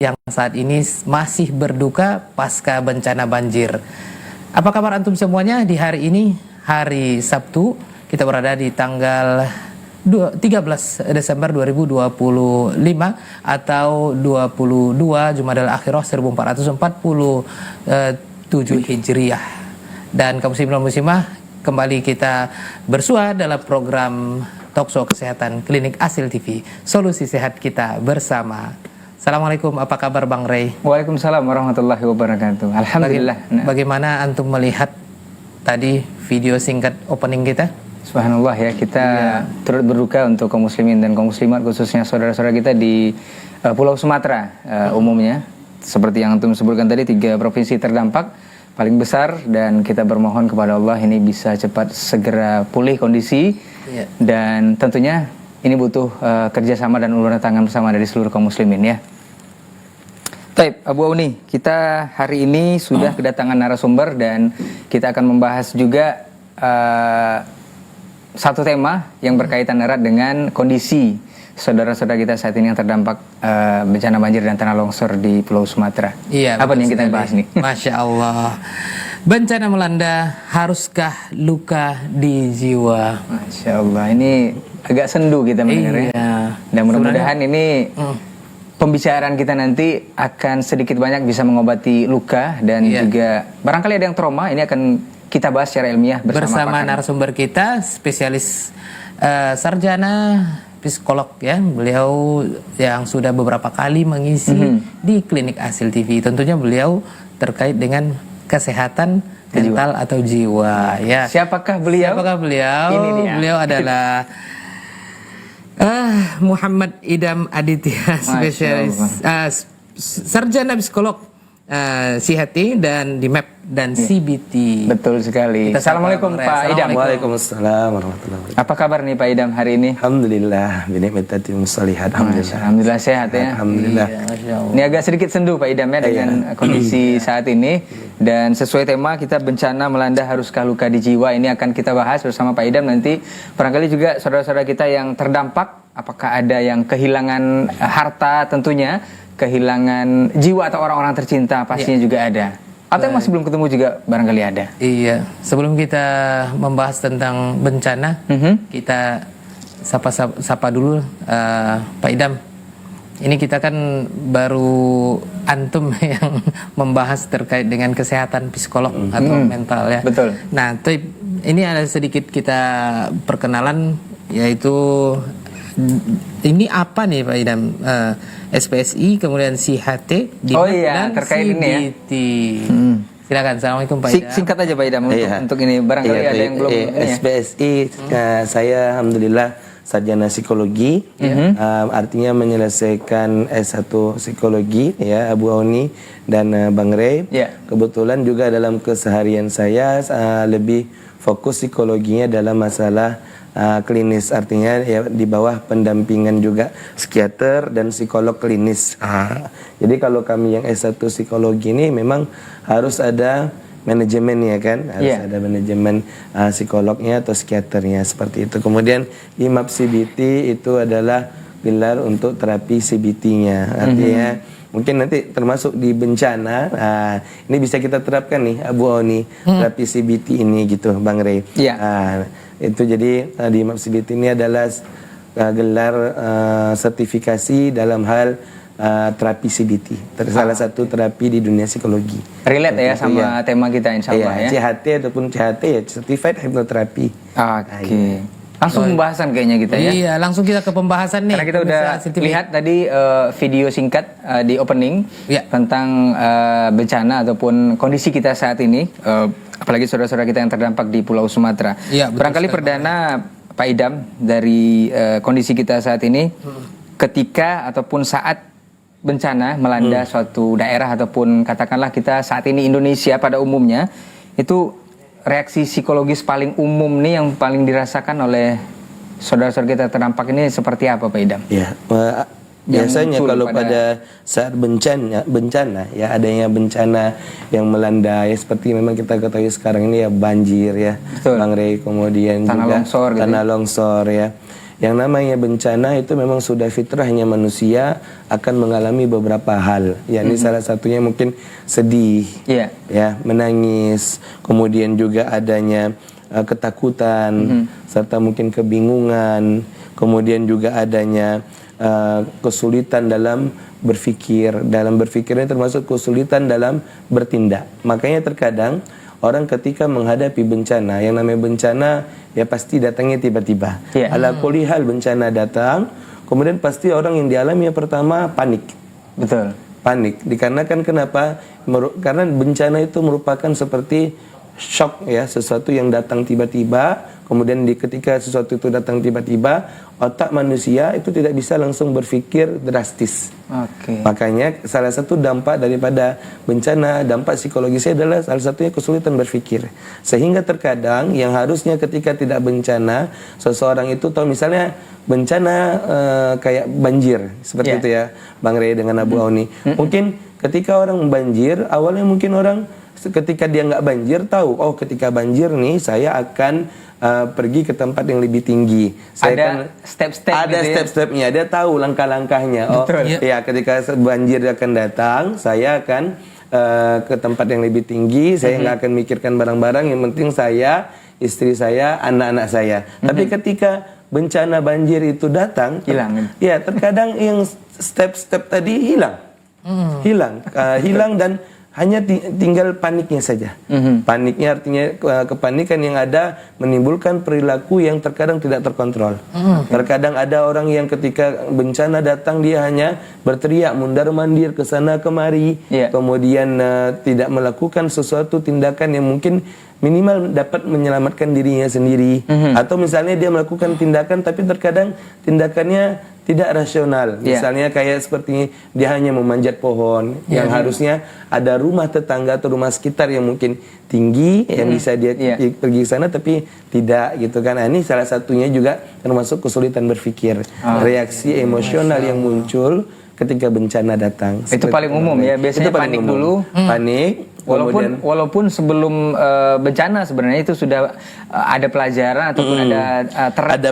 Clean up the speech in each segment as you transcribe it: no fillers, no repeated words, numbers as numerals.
yang saat ini masih berduka pasca bencana banjir. Apa kabar antum semuanya di hari ini, hari Sabtu, kita berada di tanggal 13 Desember 2025 atau 22 Jumadal Akhirah 1447 Hijriah. Dan kaum muslimin dan muslimah, kembali kita bersua dalam program Talkshow Kesehatan Klinik Asil TV, solusi sehat kita bersama. Assalamualaikum, apa kabar Bang Rey? Waalaikumsalam warahmatullahi wabarakatuh. Alhamdulillah. Bagaimana antum melihat tadi video singkat opening kita? Subhanallah ya, kita turut berduka untuk kaum muslimin dan kaum muslimat, khususnya saudara-saudara kita di Pulau Sumatera umumnya. Seperti yang antum sebutkan tadi, 3 provinsi terdampak paling besar, dan kita bermohon kepada Allah ini bisa cepat segera pulih kondisi. Dan tentunya ini butuh kerjasama dan uluran tangan bersama dari seluruh kaum muslimin ya. Taib, Abu Auni, kita hari ini sudah kedatangan narasumber dan kita akan membahas juga satu tema yang berkaitan erat dengan kondisi saudara-saudara kita saat ini yang terdampak bencana banjir dan tanah longsor di Pulau Sumatera. Iya, apa nih yang kita bahas nih? Masya Allah. Bencana melanda, haruskah luka di jiwa? Masya Allah, ini agak sendu kita mendengarnya. Iya. Dan mudah-mudahan ini pembicaraan kita nanti akan sedikit banyak bisa mengobati luka dan juga barangkali ada yang trauma. Ini akan kita bahas secara ilmiah bersama narasumber kita, spesialis sarjana psikolog ya. Beliau yang sudah beberapa kali mengisi di Klinik Asil TV. Tentunya beliau terkait dengan kesehatan mental atau jiwa ya. Siapakah beliau? Ini dia. Beliau adalah Muhammad Idam Aditya, spesialis sarjana psikolog CHT dan di MAP dan CBT. Betul sekali. Assalamualaikum Pak Idam. Waalaikumsalam warahmatullahi wabarakatuh. Apa kabar nih Pak Idam hari ini? Alhamdulillah, binikmati muslihat. Alhamdulillah sehat ya. Alhamdulillah. Ini agak sedikit sendu Pak Idam ya dengan kondisi saat ini, dan sesuai tema kita bencana melanda haruskah luka di jiwa, ini akan kita bahas bersama Pak Idam nanti. Barangkali juga saudara-saudara kita yang terdampak, apakah ada yang kehilangan harta tentunya, kehilangan jiwa atau orang-orang tercinta pastinya juga ada. Atau yang masih belum ketemu juga barangkali ada. Iya, sebelum kita membahas tentang bencana, kita sapa dulu Pak Idam. Ini kita kan baru antum yang membahas terkait dengan kesehatan psikolog atau mental ya. Betul. Nah, ini ada sedikit kita perkenalan, yaitu ini apa nih Pak Idam? SPSI, kemudian CHT, dan terkait CBT. ini ya. Silakan. Assalamualaikum Pak Idam. Singkat aja Pak Idam untuk ini, barangkali ada yang belum. SPSI, saya alhamdulillah sarjana psikologi, artinya menyelesaikan S1 psikologi ya, Abu Auni dan Bang Rey. Kebetulan juga dalam keseharian saya lebih fokus psikologinya dalam masalah klinis, artinya ya di bawah pendampingan juga psikiater dan psikolog klinis. Jadi kalau kami yang S1 psikologi ini memang harus ada manajemennya kan, harus ada manajemen psikolognya atau psikiaternya seperti itu. Kemudian di MAP CBT itu adalah gelar untuk terapi CBT-nya, artinya mungkin nanti termasuk di bencana, ini bisa kita terapkan nih Abu Auni, terapi CBT ini gitu Bang Rey. Itu jadi di MAP CBT ini adalah gelar sertifikasi dalam hal terapi CBT, salah satu terapi di dunia psikologi. Relate ya sama tema kita insya Allah ya. CHT ataupun CHT ya, Certified Hypnotherapy. Oke. Langsung pembahasan kayaknya kita ya. Iya, langsung kita ke pembahasan nih. Karena kita udah lihat tadi video singkat di opening tentang bencana ataupun kondisi kita saat ini, apalagi saudara-saudara kita yang terdampak di Pulau Sumatera. Barangkali perdana Pak Idam dari kondisi kita saat ini, ketika ataupun saat bencana melanda suatu daerah ataupun katakanlah kita saat ini Indonesia pada umumnya, itu reaksi psikologis paling umum nih yang paling dirasakan oleh saudara-saudara kita terdampak ini seperti apa Pak Idam? Ya, biasanya kalau pada saat bencana ya, adanya bencana yang melanda ya, seperti memang kita ketahui sekarang ini ya, banjir ya, Bang Rey, kemudian tanah juga longsor, tanah longsor ya. Yang namanya bencana itu memang sudah fitrahnya manusia akan mengalami beberapa hal. Yakni salah satunya mungkin sedih, ya, menangis, kemudian juga adanya ketakutan, serta mungkin kebingungan, kemudian juga adanya kesulitan dalam berpikir. Dalam berpikir ini termasuk kesulitan dalam bertindak. Makanya terkadang orang ketika menghadapi bencana, yang namanya bencana ya pasti datangnya tiba-tiba. Ala kulli hal bencana datang, kemudian pasti orang yang dialami yang pertama panik. Betul. Panik. Dikarenakan kenapa? Karena bencana itu merupakan seperti shock ya, sesuatu yang datang tiba-tiba. Kemudian ketika sesuatu itu datang tiba-tiba, otak manusia itu tidak bisa langsung berpikir drastis. Makanya salah satu dampak daripada bencana, dampak psikologisnya adalah salah satunya kesulitan berpikir. Sehingga terkadang yang harusnya ketika tidak bencana, seseorang itu tahu misalnya bencana kayak banjir seperti itu ya, Bang Rey dengan Abu Auni. Mungkin ketika orang banjir, awalnya mungkin orang ketika dia nggak banjir tahu, oh ketika banjir nih saya akan pergi ke tempat yang lebih tinggi. Ada step-step. Ada gitu step-stepnya. Dia tahu langkah-langkahnya. Oh, ya ketika banjir akan datang, saya akan ke tempat yang lebih tinggi. Saya nggak akan mikirkan barang-barang. Yang penting saya, istri saya, anak-anak saya. Tapi ketika bencana banjir itu datang, hilang. Ya terkadang yang step-step tadi hilang, hilang dan hanya tinggal paniknya saja. Paniknya artinya kepanikan yang ada menimbulkan perilaku yang terkadang tidak terkontrol. Terkadang ada orang yang ketika bencana datang dia hanya berteriak mundar-mandir ke sana kemari, kemudian tidak melakukan sesuatu tindakan yang mungkin minimal dapat menyelamatkan dirinya sendiri. Atau misalnya dia melakukan tindakan tapi terkadang tindakannya tidak rasional. Misalnya kayak seperti dia hanya memanjat pohon yang harusnya ada rumah tetangga atau rumah sekitar yang mungkin tinggi yang bisa dia pergi ke sana tapi tidak gitu kan. Nah, ini salah satunya juga termasuk kesulitan berpikir. Reaksi emosional yang muncul ketika bencana datang. Itu paling umum ya, biasanya panik dulu. Panik. Walaupun sebelum bencana sebenarnya itu sudah ada pelajaran ataupun ada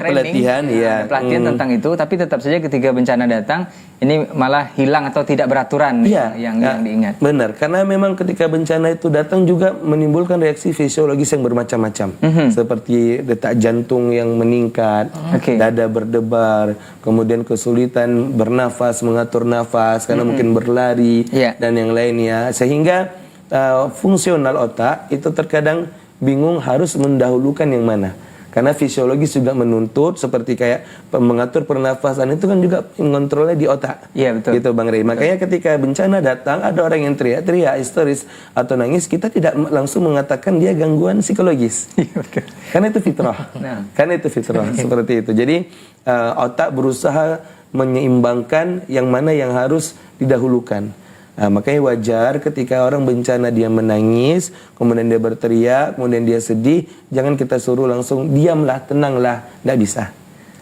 pelatihan, ada pelatihan tentang itu, tapi tetap saja ketika bencana datang ini malah hilang atau tidak beraturan yang diingat. Benar, karena memang ketika bencana itu datang juga menimbulkan reaksi fisiologis yang bermacam-macam, seperti detak jantung yang meningkat, dada berdebar, kemudian kesulitan bernafas, mengatur nafas karena mungkin berlari dan yang lainnya, sehingga fungsional otak itu terkadang bingung harus mendahulukan yang mana. Karena fisiologis juga menuntut seperti kayak mengatur pernafasan itu kan juga mengontrolnya di otak. Iya betul. Gitu Bang Rey. Makanya ketika bencana datang ada orang yang teriak-teriak histeris atau nangis, kita tidak langsung mengatakan dia gangguan psikologis. Karena itu fitrah. Karena itu fitrah seperti itu. Jadi otak berusaha menyeimbangkan yang mana yang harus didahulukan. Nah, makanya wajar ketika orang bencana dia menangis, kemudian dia berteriak, kemudian dia sedih, jangan kita suruh langsung diamlah, tenanglah, tidak bisa.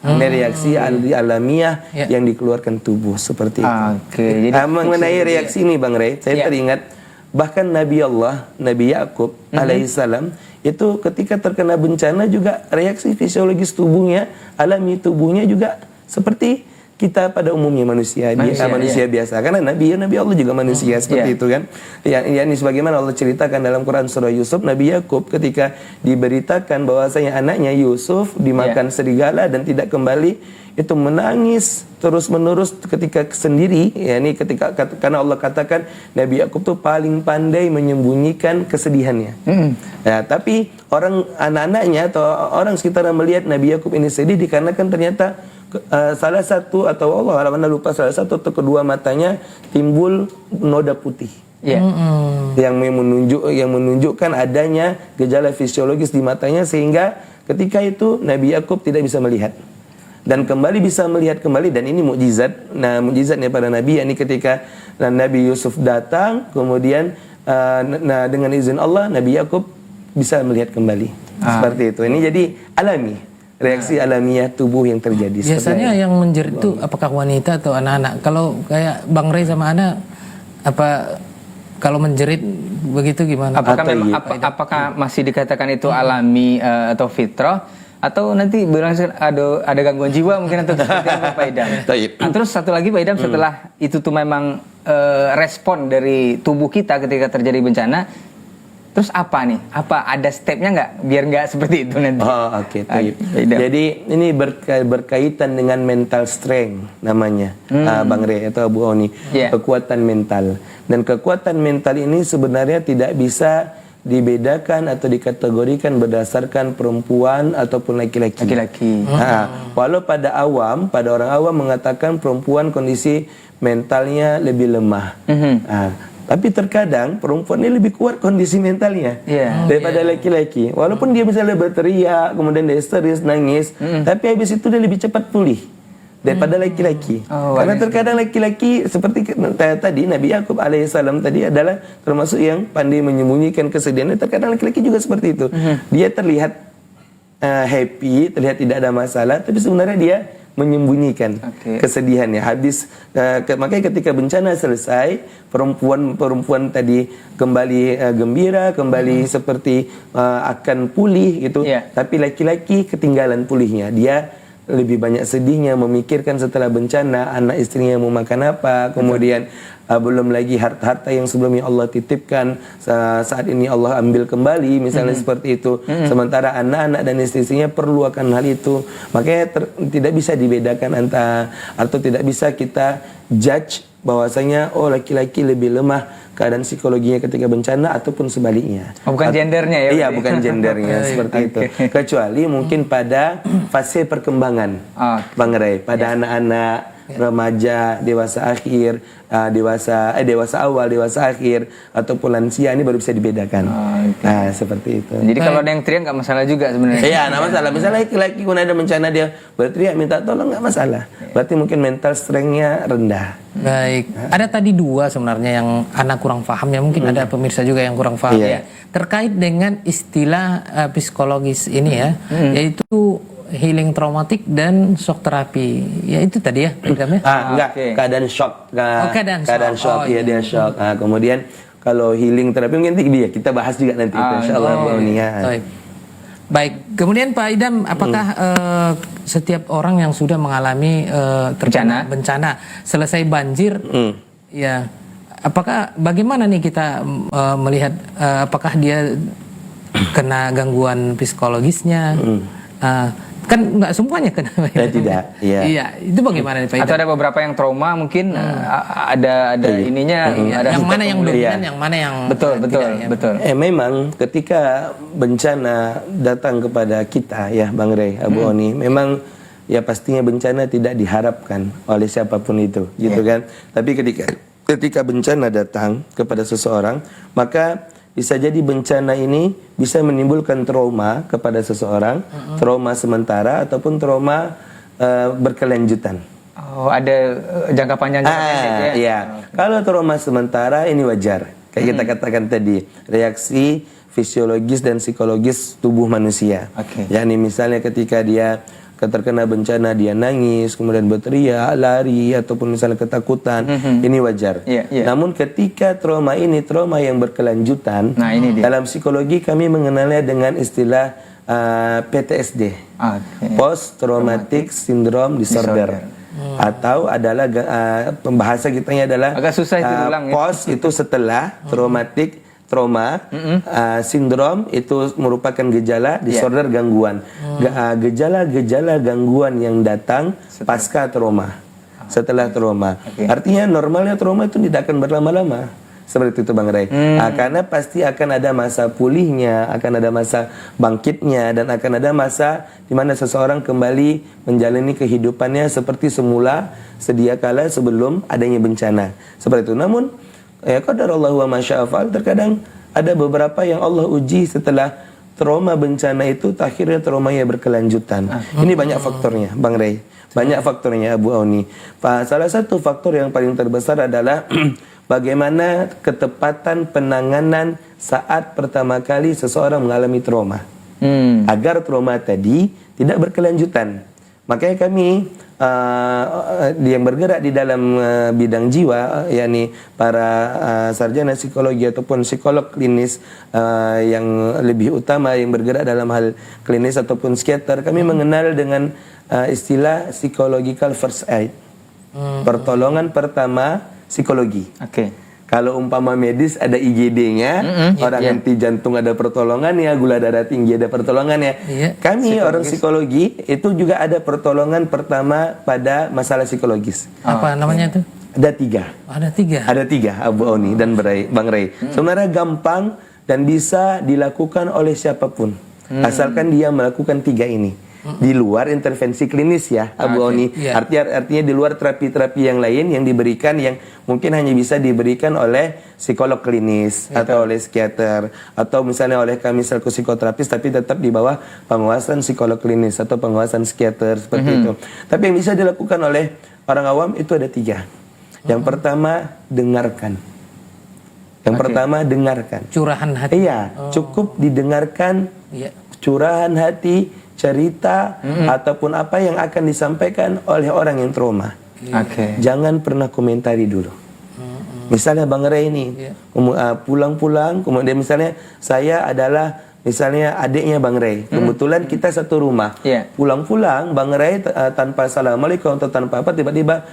Ini reaksi alamiah yang dikeluarkan tubuh seperti itu. Jadi mengenai reaksi ini Bang Rey, saya teringat bahkan Nabi Allah, Nabi Yakub alaihissalam itu ketika terkena bencana juga reaksi fisiologis tubuhnya, alami tubuhnya juga seperti kita pada umumnya manusia biasa. Karena Nabi Allah juga manusia seperti itu kan. Ini sebagaimana Allah ceritakan dalam Quran surah Yusuf, Nabi Yakub ketika diberitakan bahwasanya anaknya Yusuf dimakan serigala dan tidak kembali, itu menangis terus-menerus ketika sendiri. Karena Allah katakan Nabi Yakub tuh paling pandai menyembunyikan kesedihannya. Ya, tapi anak-anaknya atau orang sekitar melihat Nabi Yakub ini sedih dikarenakan ternyata salah satu atau Allah lupa salah satu atau kedua matanya timbul noda putih yang menunjukkan adanya gejala fisiologis di matanya, sehingga ketika itu Nabi Yakub tidak bisa melihat dan kembali bisa melihat kembali, dan ini mukjizat. Nah, mukjizatnya pada Nabi yakni ketika Nabi Yusuf datang kemudian dengan izin Allah Nabi Yakub bisa melihat kembali seperti itu. Ini jadi alami. Reaksi alamiah tubuh yang terjadi. Biasanya yang menjerit itu apakah wanita atau anak-anak? Kalau kayak Bang Rey sama Ana, kalau menjerit begitu gimana? Apakah masih dikatakan itu alami atau fitrah? atau nanti berlangsung ada gangguan jiwa mungkin atau seperti apa Pak Idam? Nah, terus satu lagi Pak Idam, setelah itu tuh memang respon dari tubuh kita ketika terjadi bencana, terus apa nih? Apa ada stepnya nggak biar nggak seperti itu nanti? Oh, oke. Jadi ini berkaitan dengan mental strength namanya, Bang Rey atau Abu Oni, kekuatan mental. Dan kekuatan mental ini sebenarnya tidak bisa dibedakan atau dikategorikan berdasarkan perempuan ataupun laki-laki. Walau pada orang awam mengatakan perempuan kondisi mentalnya lebih lemah. Tapi terkadang perempuan ini lebih kuat kondisi mentalnya daripada laki-laki. Walaupun dia misalnya berteriak, kemudian dia histeris, nangis, tapi habis itu dia lebih cepat pulih daripada laki-laki. Karena terkadang laki-laki seperti tadi Nabi Yakub alaihissalam tadi adalah termasuk yang pandai menyembunyikan kesedihannya. Terkadang laki-laki juga seperti itu. Dia terlihat happy, terlihat tidak ada masalah, tapi sebenarnya dia menyembunyikan kesedihannya. Makanya ketika bencana selesai, perempuan tadi kembali gembira, kembali seperti akan pulih gitu. Tapi laki-laki ketinggalan pulihnya. Dia lebih banyak sedihnya, memikirkan setelah bencana anak istrinya mau makan apa, kemudian belum lagi harta-harta yang sebelumnya Allah titipkan saat ini Allah ambil kembali, misalnya seperti itu. Sementara anak-anak dan istrinya perlu akan hal itu. Makanya tidak bisa dibedakan atau tidak bisa kita judge bahwasanya laki-laki lebih lemah keadaan psikologinya ketika bencana ataupun sebaliknya. Bukan gendernya ya? Iya, bukan gendernya seperti itu. Kecuali mungkin pada fase perkembangan, Bang Rey, pada anak-anak, remaja, dewasa akhir, dewasa awal, dewasa akhir, ataupun lansia, ini baru bisa dibedakan. Nah, seperti itu. Jadi kalau ada yang teriak nggak masalah juga sebenarnya. Iya, nggak masalah. Misalnya laki-laki kalau ada bencana dia berteriak minta tolong, nggak masalah. Berarti mungkin mental strength-nya rendah. Baik. Ada tadi dua sebenarnya yang anak kurang paham ya, mungkin ada pemirsa juga yang kurang paham ya. Terkait dengan istilah psikologis ini ya, yaitu healing traumatik dan shock terapi. Ya itu tadi ya programnya? Enggak, keadaan shock. Keadaan shock, dia shock. Kemudian kalau healing terapi mungkin kita bahas juga nanti insyaallah Bu Nia. Baik, kemudian Pak Idam, apakah setiap orang yang sudah mengalami terkena bencana selesai banjir, ya, apakah bagaimana nih kita melihat apakah dia kena gangguan psikologisnya? Kan nggak semuanya kena. Tidak. Iya, itu bagaimana nih Pak Idam? Atau ada beberapa yang trauma mungkin ada ininya. Ada yang mana yang dominan, yang mana yang betul. Memang ketika bencana datang kepada kita ya Bang Rey, Abu Oni, memang ya pastinya bencana tidak diharapkan oleh siapapun itu, gitu kan. Tapi ketika bencana datang kepada seseorang, maka bisa jadi bencana ini bisa menimbulkan trauma kepada seseorang, trauma sementara ataupun trauma berkelanjutan. Ada jangka panjang pendek ya. Kalau trauma sementara ini wajar. Kayak kita katakan tadi, reaksi fisiologis dan psikologis tubuh manusia. Yakni misalnya ketika dia terkena bencana dia nangis, kemudian berteriak, lari, ataupun misalnya ketakutan, ini wajar. Namun ketika trauma ini trauma yang berkelanjutan, dalam psikologi kami mengenalnya dengan istilah PTSD, Post Traumatic Syndrome Disorder. Atau adalah pembahasan kitanya adalah agak susah itu ulang, post itu setelah trauma, sindrom itu merupakan gejala, disorder gangguan. Gejala-gejala gangguan yang datang pasca trauma, setelah trauma. Artinya normalnya trauma itu tidak akan berlama-lama. Seperti itu Bang Rey. Karena pasti akan ada masa pulihnya, akan ada masa bangkitnya, dan akan ada masa di mana seseorang kembali menjalani kehidupannya seperti semula sedia kala sebelum adanya bencana. Seperti itu. Namun qadarallahu wa masya'afal, terkadang ada beberapa yang Allah uji setelah trauma bencana itu, akhirnya traumanya berkelanjutan. Ini banyak faktornya Bang Rey, banyak faktornya Abu Auni. Salah satu faktor yang paling terbesar adalah bagaimana ketepatan penanganan saat pertama kali seseorang mengalami trauma, agar trauma tadi tidak berkelanjutan. Makanya kami yang bergerak di dalam bidang jiwa, yakni para sarjana psikologi ataupun psikolog klinis yang lebih utama yang bergerak dalam hal klinis ataupun psikiater, kami mengenal dengan istilah psychological first aid, pertolongan pertama psikologi. Kalau umpama medis ada IGD-nya, orang anti jantung ada pertolongannya, gula darah tinggi ada pertolongannya. Kami orang psikologi itu juga ada pertolongan pertama pada masalah psikologis. Apa namanya itu? Ada 3. Ada 3. Ada 3, Abu Oni dan Bang Ray. Sebenarnya gampang dan bisa dilakukan oleh siapapun, asalkan dia melakukan 3 ini. Di luar intervensi klinis ya, Abu Oni. Artinya di luar terapi-terapi yang lain yang diberikan, yang mungkin hanya bisa diberikan oleh psikolog klinis atau oleh psikiater, atau misalnya oleh kami selaku psikoterapis tapi tetap di bawah pengawasan psikolog klinis atau pengawasan psikiater seperti itu. Tapi yang bisa dilakukan oleh orang awam itu ada 3. Yang pertama, dengarkan. Yang pertama, dengarkan. Curahan hati. Iya, cukup didengarkan curahan hati, cerita ataupun apa yang akan disampaikan oleh orang yang trauma. Jangan pernah komentari dulu. Misalnya Bang Ray ini pulang-pulang, kemudian misalnya saya adalah misalnya adiknya Bang Ray. Kebetulan kita satu rumah. Pulang-pulang Bang Ray tanpa assalamualaikum atau tanpa apa, tiba-tiba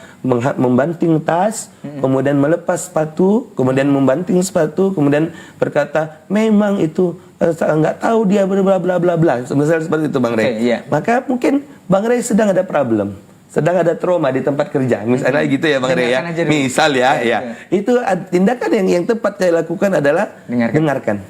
membanting tas, kemudian melepas sepatu, kemudian membanting sepatu, kemudian berkata, memang itu nggak tahu dia bla bla bla bla. Misalnya seperti itu Bang Ray. Maka mungkin Bang Ray sedang ada problem, sedang ada trauma di tempat kerja, misalnya gitu ya Bang Ray ya. Misal ya. Itu tindakan yang tepat saya lakukan adalah dengarkan.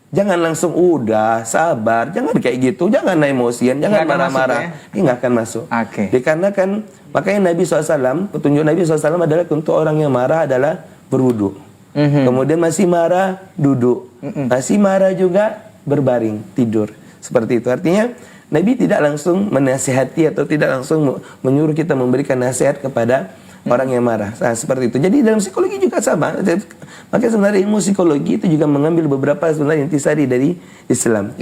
Jangan langsung udah sabar, jangan kayak gitu, jangan emosian, jangan marah-marah. Ini nggak akan masuk. Dikarenakan makanya Nabi SAW, petunjuk Nabi SAW adalah untuk orang yang marah adalah berwudu. Kemudian masih marah, duduk. Masih marah juga, berbaring, tidur. Seperti itu. Artinya Nabi tidak langsung menasihati atau tidak langsung menyuruh kita memberikan nasihat kepada orang yang marah. Nah, seperti itu. Jadi dalam psikologi juga sama. Maka sebenarnya ilmu psikologi itu juga mengambil beberapa sebenarnya intisari dari Islam.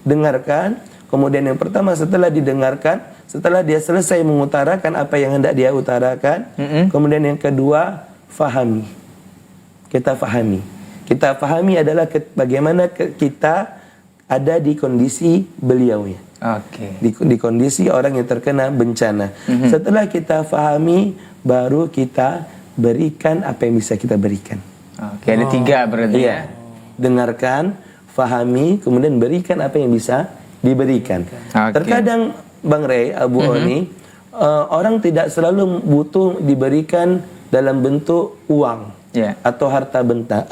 Dengarkan, kemudian yang pertama setelah didengarkan, setelah dia selesai mengutarakan apa yang hendak dia utarakan, kemudian yang kedua, fahami. Kita fahami adalah bagaimana kita ada di kondisi beliau ya. Di kondisi orang yang terkena bencana. Setelah kita fahami, baru kita berikan apa yang bisa kita berikan. Ada 3 berarti ya. Dengarkan, fahami, kemudian berikan apa yang bisa diberikan. Terkadang Bang Ray, Abu Oni, orang tidak selalu butuh diberikan dalam bentuk uang. Atau harta benda.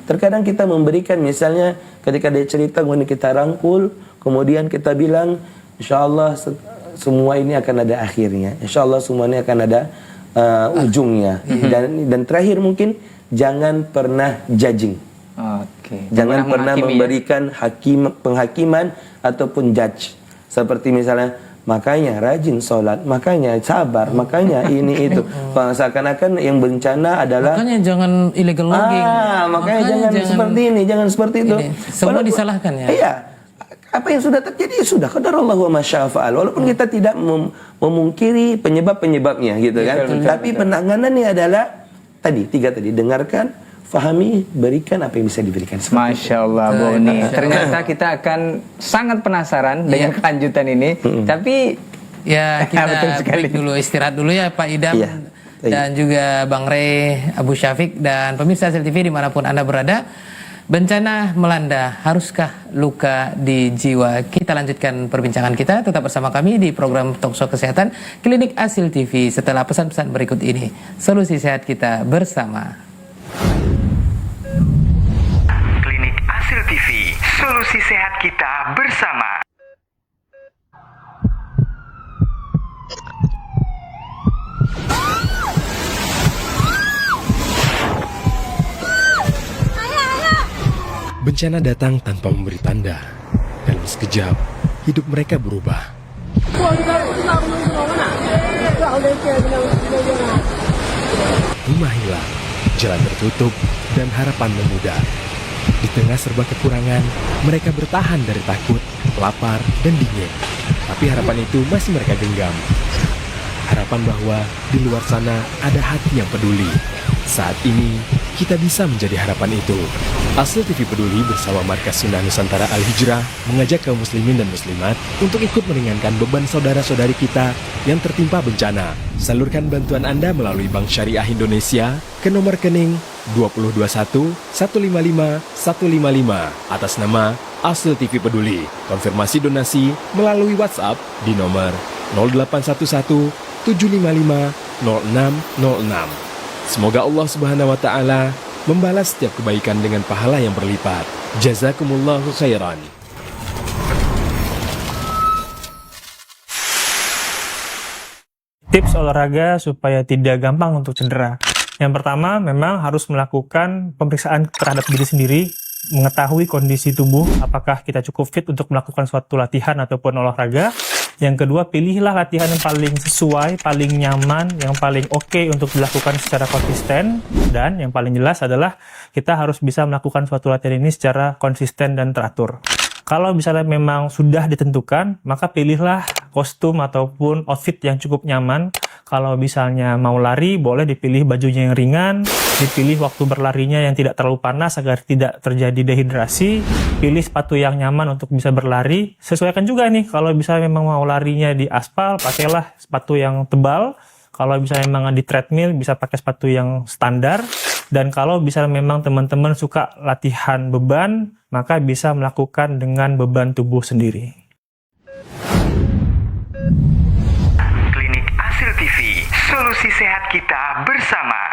Terkadang kita memberikan, misalnya ketika dia cerita kemudian kita rangkul, kemudian kita bilang insyaallah semua ini akan ada akhirnya, insyaallah semua ini akan ada ujungnya. Dan terakhir mungkin jangan pernah judging. Jangan pernah memberikan penghakiman ataupun judge. Seperti misalnya, makanya rajin sholat, makanya sabar, makanya ini itu. Seakan-akan yang bencana adalah makanya jangan illegal logging. Makanya jangan seperti ini, jangan seperti itu. Semua disalahkan ya. Iya. Apa yang sudah terjadi sudah qadarullah wa masya fa'al. Walaupun kita tidak memungkiri penyebab-penyebabnya gitu kan. Tapi penanganannya adalah tadi 3 tadi, dengarkan, fahami, berikan apa yang bisa diberikan. Masya Allah, Boni. Ternyata kita akan sangat penasaran dengan kelanjutan ini. Tapi ya kita break dulu, istirahat dulu ya Pak Idam dan juga Bang Ray, Abu Syafiq dan pemirsa Hasil TV dimanapun Anda berada. Bencana melanda, haruskah luka di jiwa? Kita lanjutkan perbincangan kita. Tetap bersama kami di program Talkshow Kesehatan Klinik Hasil TV setelah pesan-pesan berikut ini. Solusi sehat kita bersama. Hasil TV, solusi sehat kita bersama. Bencana datang tanpa memberi tanda. Dalam sekejap, hidup mereka berubah. Rumah hilang, jalan tertutup, dan harapan memudar. Di tengah serba kekurangan, mereka bertahan dari takut, lapar, dan dingin. tapi harapan itu masih mereka genggam. Harapan bahwa di luar sana ada hati yang peduli. Saat ini, kita bisa menjadi harapan itu. Asil TV Peduli bersama Markas Sunnah Nusantara Al-Hijrah mengajak kaum muslimin dan muslimat untuk ikut meringankan beban saudara-saudari kita yang tertimpa bencana. Salurkan bantuan Anda melalui Bank Syariah Indonesia ke nomor rekening 2021 155 155 atas nama Asil TV Peduli. Konfirmasi donasi melalui WhatsApp di nomor 0811 755 0606. Semoga Allah Subhanahu wa taala membalas setiap kebaikan dengan pahala yang berlipat. Jazakumullahu khairan. Tips olahraga supaya tidak gampang untuk cedera. Yang pertama, memang harus melakukan pemeriksaan terhadap diri sendiri, mengetahui kondisi tubuh, apakah kita cukup fit untuk melakukan suatu latihan ataupun olahraga. Yang kedua, pilihlah latihan yang paling sesuai, paling nyaman, yang paling oke untuk dilakukan secara konsisten. Dan yang paling jelas adalah kita harus bisa melakukan suatu latihan ini secara konsisten dan teratur. Kalau misalnya memang sudah ditentukan, maka pilihlah kostum ataupun outfit yang cukup nyaman. Kalau misalnya mau lari, boleh dipilih bajunya yang ringan, dipilih waktu berlarinya yang tidak terlalu panas agar tidak terjadi dehidrasi, pilih sepatu yang nyaman untuk bisa berlari. Sesuaikan juga nih, kalau misalnya memang mau larinya di aspal, pakailah sepatu yang tebal. Kalau misalnya memang di treadmill, bisa pakai sepatu yang standar. Dan kalau misalnya memang teman-teman suka latihan beban, maka bisa melakukan dengan beban tubuh sendiri. Klinik Asil TV, solusi sehat kita bersama.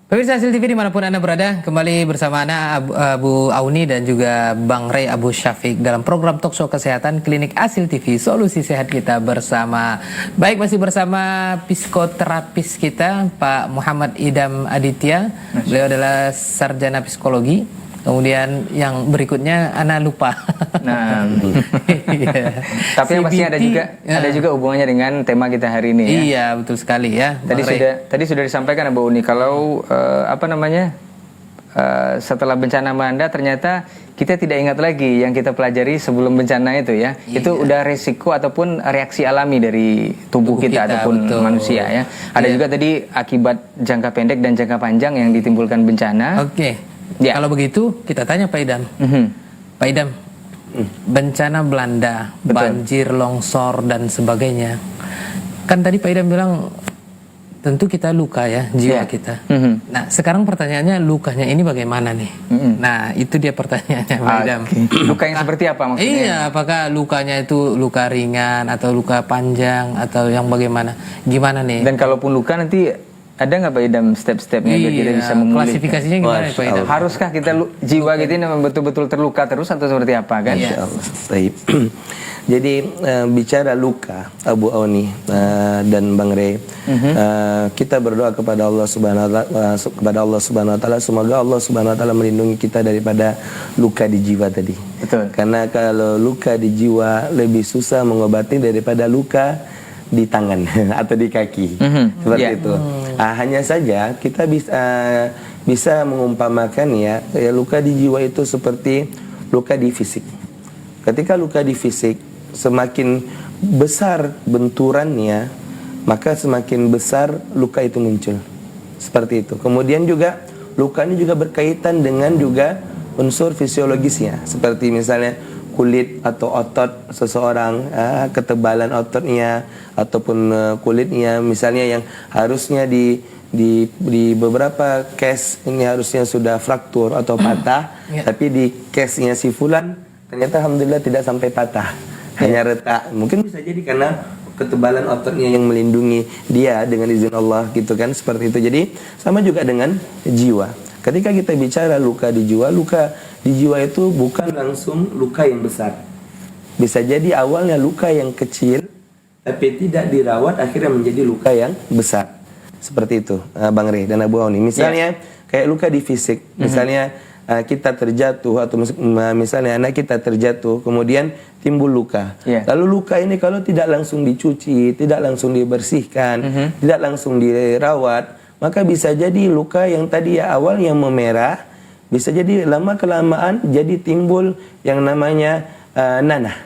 Pemirsa Asil TV dimanapun Anda berada, kembali bersama Ana Abu Auni dan juga Bang Ray Abu Syafiq dalam program Talkshow Kesehatan Klinik Asil TV, solusi sehat kita bersama. Baik, masih bersama psikoterapis kita Pak Muhammad Idam Aditya. Beliau adalah sarjana psikologi. Kemudian yang berikutnya Ana lupa. Nah, tapi yang pasti ada juga hubungannya dengan tema kita hari ini. Ya? Iya, betul sekali ya. Tadi sudah disampaikan Bu Uni kalau setelah bencana melanda ternyata kita tidak ingat lagi yang kita pelajari sebelum bencana itu ya. Iya. Itu udah resiko ataupun reaksi alami dari tubuh kita ataupun betul. Manusia ya. Ada juga tadi akibat jangka pendek dan jangka panjang yang ditimbulkan bencana. Oke. Ya. Kalau begitu kita tanya Pak Idam. Pak Idam, bencana Belanda, betul. Banjir, longsor dan sebagainya. Kan tadi Pak Idam bilang tentu kita luka ya, jiwa kita. Nah, sekarang pertanyaannya lukanya ini bagaimana nih? Nah, itu dia pertanyaannya Pak Idam. Luka yang seperti apa maksudnya? Iya, apakah lukanya itu luka ringan atau luka panjang atau yang bagaimana? Gimana nih? Dan kalaupun luka nanti ada nggak Pak Idam step-stepnya biar kita bisa memulihkan? Klasifikasinya gimana Pak Idam? Haruskah kita jiwa kita ini betul-betul terluka terus atau seperti apa kan? Insya Allah. Jadi bicara luka Abu Auni dan Bang Ray, kita berdoa kepada Allah Subhanahu wa taala semoga Allah Subhanahu wa taala melindungi kita daripada luka di jiwa tadi. Betul. Karena kalau luka di jiwa lebih susah mengobati daripada luka di tangan atau di kaki, seperti itu. Hanya saja kita bisa mengumpamakan ya luka di jiwa itu seperti luka di fisik. Ketika luka di fisik semakin besar benturannya, maka semakin besar luka itu muncul. Seperti itu. Kemudian juga luka ini juga berkaitan dengan juga unsur fisiologisnya, seperti misalnya kulit atau otot seseorang, ketebalan ototnya ataupun kulitnya, misalnya yang harusnya di beberapa case ini harusnya sudah fraktur atau patah, tapi di case-nya si fulan ternyata alhamdulillah tidak sampai patah, hanya retak. Mungkin bisa jadi karena ketebalan ototnya yang melindungi dia dengan izin Allah gitu kan, seperti itu. Jadi sama juga dengan jiwa. Ketika kita bicara luka di jiwa, luka di jiwa itu bukan langsung luka yang besar. Bisa jadi awalnya luka yang kecil, tapi tidak dirawat akhirnya menjadi luka yang besar. Seperti itu, Bang Ray dan Abu Auni. Misalnya kayak luka di fisik, misalnya kita terjatuh atau misalnya anak kita terjatuh, kemudian timbul luka. Lalu luka ini kalau tidak langsung dicuci, tidak langsung dibersihkan, tidak langsung dirawat, maka bisa jadi luka yang tadi ya awalnya memerah, bisa jadi lama kelamaan jadi timbul yang namanya nanah,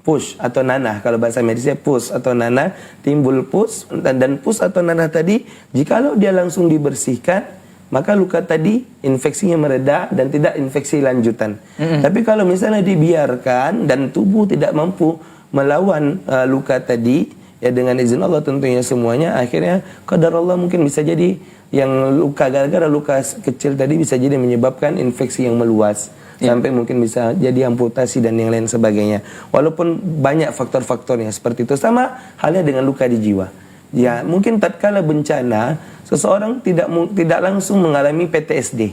pus atau nanah. Kalau bahasa medisnya pus atau nanah, timbul pus, dan pus atau nanah tadi jikalau dia langsung dibersihkan, maka luka tadi infeksinya mereda dan tidak infeksi lanjutan. Tapi kalau misalnya dibiarkan dan tubuh tidak mampu melawan luka tadi, ya dengan izin Allah tentunya semuanya, akhirnya qadar Allah mungkin bisa jadi yang luka, gara-gara luka kecil tadi bisa jadi menyebabkan infeksi yang meluas, sampai mungkin bisa jadi amputasi dan yang lain sebagainya. Walaupun banyak faktor-faktornya seperti itu. Sama halnya dengan luka di jiwa. Ya, mungkin tatkala bencana seseorang tidak langsung mengalami PTSD.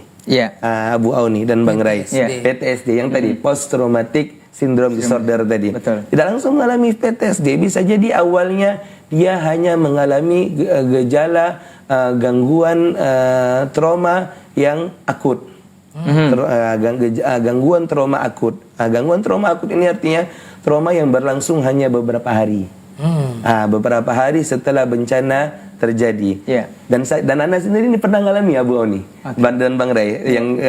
Abu Auni dan Bang Rai. PTSD yang tadi post traumatic syndrome disorder tadi. Betul. Tidak langsung mengalami PTSD, bisa jadi awalnya dia hanya mengalami gejala gangguan trauma yang akut. Gangguan trauma akut. Gangguan trauma akut ini artinya trauma yang berlangsung hanya beberapa hari. Beberapa hari setelah bencana terjadi. Dan Anda sendiri ini pernah mengalami Abu Auni dan Bang Rai yang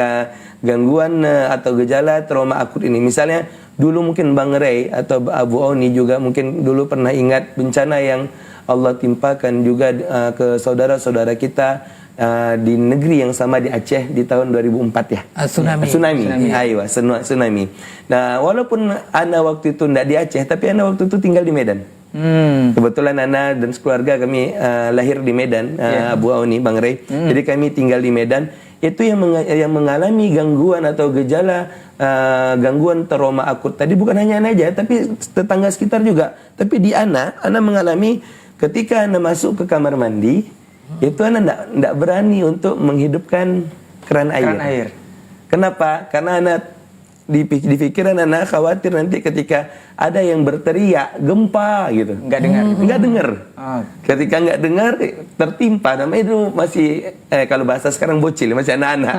gangguan atau gejala trauma akut ini. Misalnya dulu mungkin Bang Rai atau Abu Auni juga mungkin dulu pernah ingat bencana yang Allah timpakan juga ke saudara-saudara kita di negeri yang sama di Aceh di tahun 2004 ya. Tsunami. Aywa, tsunami. Nah, walaupun Ana waktu itu tidak di Aceh, tapi Ana waktu itu tinggal di Medan. Kebetulan Ana dan sekeluarga kami lahir di Medan, Abu Auni, Bang Rai. Jadi kami tinggal di Medan. Itu yang mengalami gangguan atau gejala gangguan trauma akut tadi bukan hanya Ana aja, tapi tetangga sekitar juga. Tapi di Ana mengalami ketika Ana masuk ke kamar mandi, itu Ana tidak berani untuk menghidupkan keran air. Kenapa? Karena Ana di pikiran Ana khawatir nanti ketika ada yang berteriak gempa gitu, nggak dengar. Ketika nggak dengar tertimpa, namanya itu masih kalau bahasa sekarang bocil, masih anak-anak.